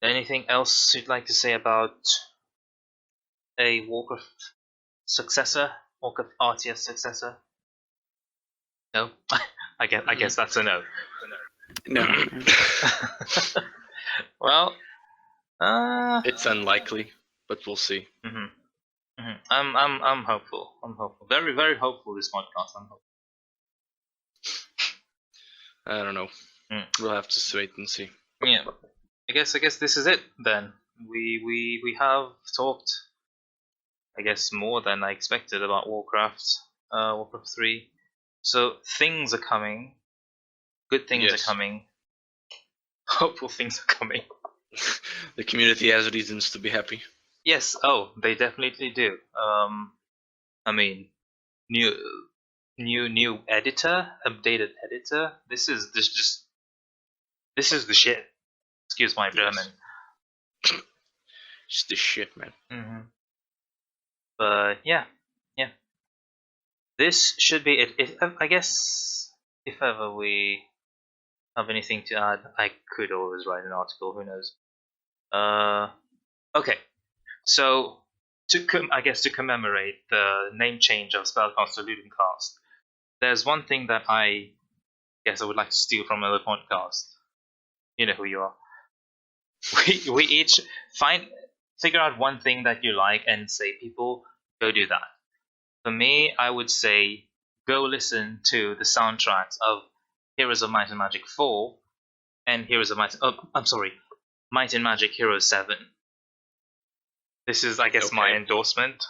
Anything else you'd like to say about a Warcraft successor? Warcraft RTS successor? No? I guess that's a no. No. Well, it's unlikely, but we'll see. I'm hopeful. I'm hopeful. Very, very hopeful this podcast. I'm hopeful. I don't know. We'll have to wait and see. Yeah. I guess this is it then. We have talked, I guess, more than I expected about Warcraft 3. So things are coming. Good things are coming. Hopeful things are coming. The community has reasons to be happy. Yes. Oh, they definitely do. I mean, new editor, updated editor. This is the shit. Excuse my German. Just the shit, man. But yeah. This should be it. I guess if ever we have anything to add, I could always write an article. Who knows? Okay. So to commemorate the name change of SpellCast to Ludumcast, there's one thing that I guess I would like to steal from another podcast. You know who you are. We each figure out one thing that you like and say, people, go do that. For me, I would say go listen to the soundtracks of Heroes of Might and Magic 4 and Might and Magic Heroes 7. This is, I guess, my endorsement.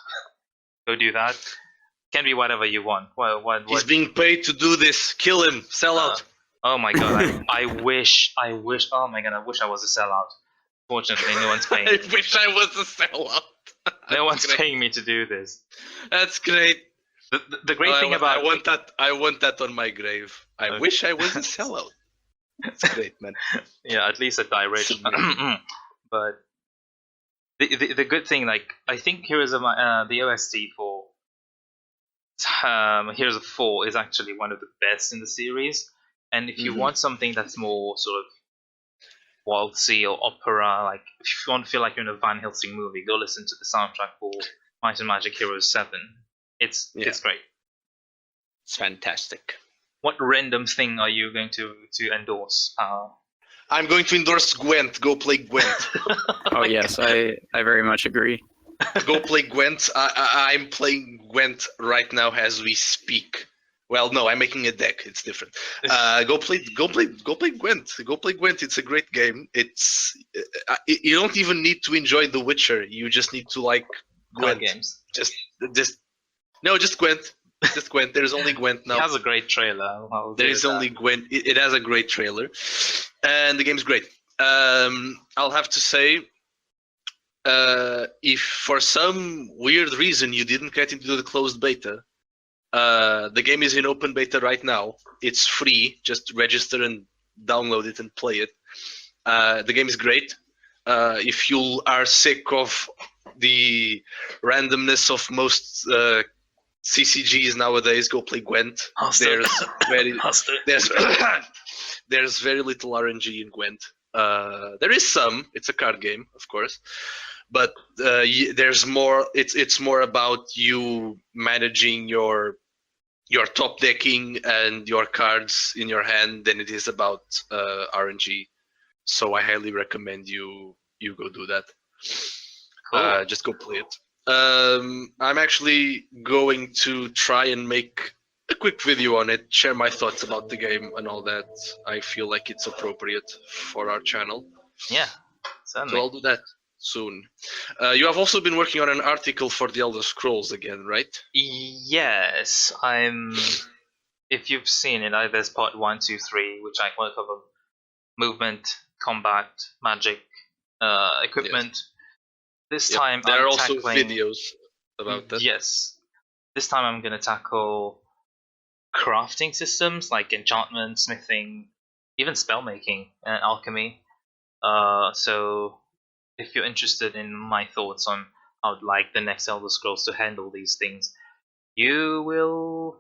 Go do that. Can be whatever you want. He's being paid to do this. Kill him. Sell out. Oh my god, I wish, oh my god, I wish I was a sellout. Fortunately, no one's paying me. I wish I was a sellout. No one's paying me to do this. That's great. The great thing about... I want that on my grave. I wish I was a sellout. That's great, man. Yeah, at least a direction. But the good thing, like, I think Heroes of the OST for Heroes of 4 is actually one of the best in the series. And if you want something that's more sort of waltzy or opera, like if you want to feel like you're in a Van Helsing movie, go listen to the soundtrack for Might and Magic Heroes 7. It's great. It's fantastic. What random thing are you going to endorse? I'm going to endorse Gwent. Go play Gwent. Oh yes, I very much agree. Go play Gwent. I'm playing Gwent right now as we speak. Well, no, I'm making a deck. It's different. Go play Gwent. Go play Gwent. It's a great game. You don't even need to enjoy The Witcher. You just need to like Gwent games. Just Gwent. Just Gwent. There's only Gwent now. It has a great trailer. There is only Gwent. It has a great trailer, and the game's great. I'll have to say, if for some weird reason you didn't get into the closed beta, the game is in open beta right now. It's free. Just register and download it and play it. The game is great. If you are sick of the randomness of most CCGs nowadays, go play Gwent. There's very little RNG in Gwent. There is some. It's a card game, of course, but there's more. It's more about you managing your top decking and your cards in your hand than it is about RNG. So I highly recommend you go do that. Cool. Just go play it. I'm actually going to try and make a quick video on it, share my thoughts about the game and all that. I feel like it's appropriate for our channel. Yeah, certainly. So I'll do that soon. You have also been working on an article for the Elder Scrolls again, right? Yes, if you've seen it, there's part 1, 2, 3, which I want to cover movement, combat, magic, equipment. Yes. This time there are also videos about that. Yes. This time I'm going to tackle crafting systems like enchantment, smithing, even spell making and alchemy. So if you're interested in my thoughts on how I'd like the next Elder Scrolls to handle these things, you will,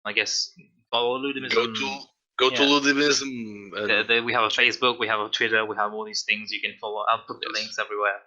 I guess, follow Ludimism. Go to Ludimism. We have a Facebook, we have a Twitter, we have all these things you can follow. I'll put the links everywhere.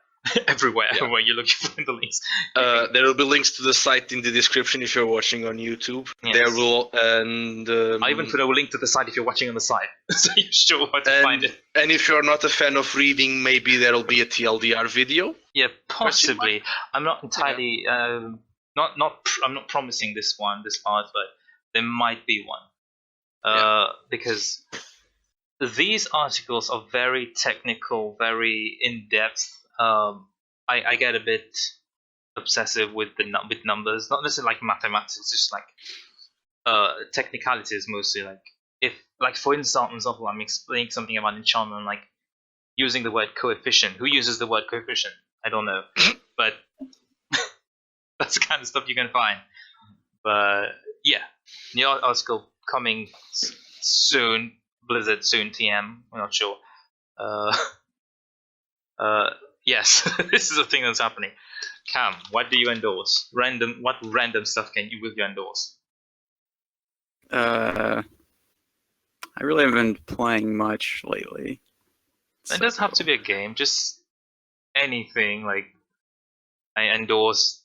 Where you're looking for the links. There will be links to the site in the description if you're watching on YouTube. Yes. There will, and I even put a link to the site if you're watching on the site, so you're sure where to find it. And if you're not a fan of reading, maybe there will be a TLDR video. Yeah, possibly. I'm not entirely. I'm not promising this part, but there might be one. Because these articles are very technical, very in depth. I get a bit obsessive with numbers, not necessarily like mathematics, it's just like technicalities mostly. Like for example, I'm explaining something about enchantment, like using the word coefficient. Who uses the word coefficient? I don't know, but that's the kind of stuff you can find. But yeah, new article coming soon. Blizzard soon. TM. We're not sure. Yes, this is a thing that's happening. Cam, what do you endorse? What random stuff will you endorse? I really haven't been playing much lately. It doesn't have to be a game, just anything. Like, I endorse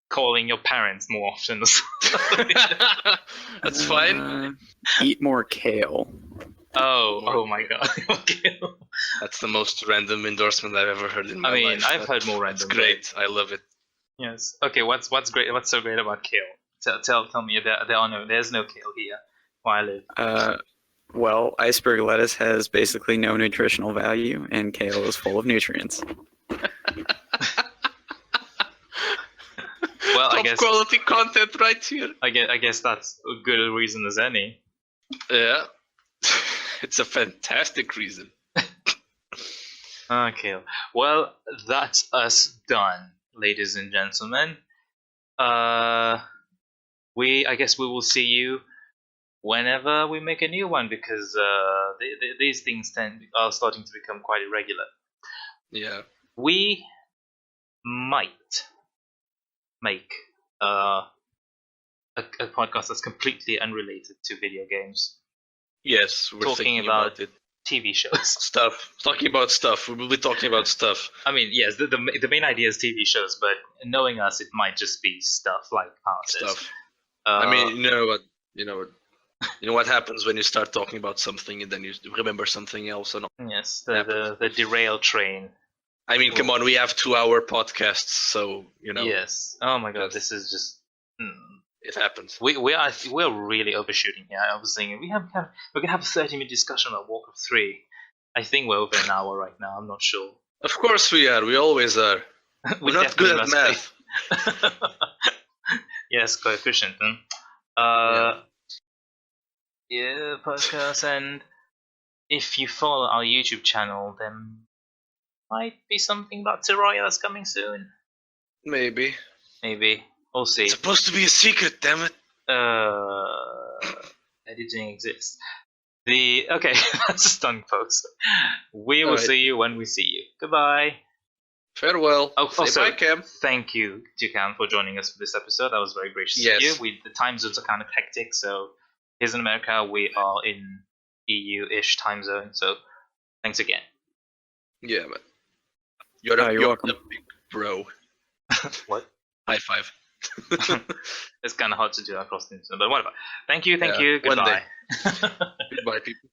calling your parents more often. That's fine. Eat more kale. Oh my god. That's the most random endorsement I've ever heard in my life. I've heard more random. It's great. I love it. Yes. Okay, what's great? What's so great about kale? Tell me, there's no kale here where I live. Well, iceberg lettuce has basically no nutritional value, and kale is full of nutrients. Well, Top quality content right here. I guess that's a good reason as any. Yeah. It's a fantastic reason. Okay. Well, that's us done, ladies and gentlemen. I guess we will see you whenever we make a new one, because these things are starting to become quite irregular. Yeah. We might make a podcast that's completely unrelated to video games. Yes, we're talking about it. TV shows. Talking about stuff. We will be talking about stuff. I mean, yes, the main idea is TV shows, but knowing us, it might just be stuff like passes. Stuff. I mean, you know what happens when you start talking about something and then you remember something else and all. Yes, the derail train. I mean, come on, we have 2-hour podcasts, so Yes. Oh my god, this is just. It happens. We're really overshooting here. I was thinking we're gonna have a 30-minute discussion about Warcraft 3. I think we're over an hour right now. I'm not sure. Of course we are. We always are. We're not good at math. Yes, coefficient. Yeah, podcast, and if you follow our YouTube channel, then might be something about Terraria that's coming soon. Maybe. We'll see. It's supposed to be a secret, damn it. Editing exists. Okay, that's done, folks. We will see you when we see you. Goodbye. Farewell. Also, bye, Cam. Thank you to Cam for joining us for this episode. That was very gracious of you. The time zones are kind of hectic, so he's in America, we are in EU-ish time zone, so thanks again. Yeah, man. You're welcome. Big bro. What? High five. It's kind of hard to do across the internet, but whatever. Thank you. Goodbye. Goodbye, people.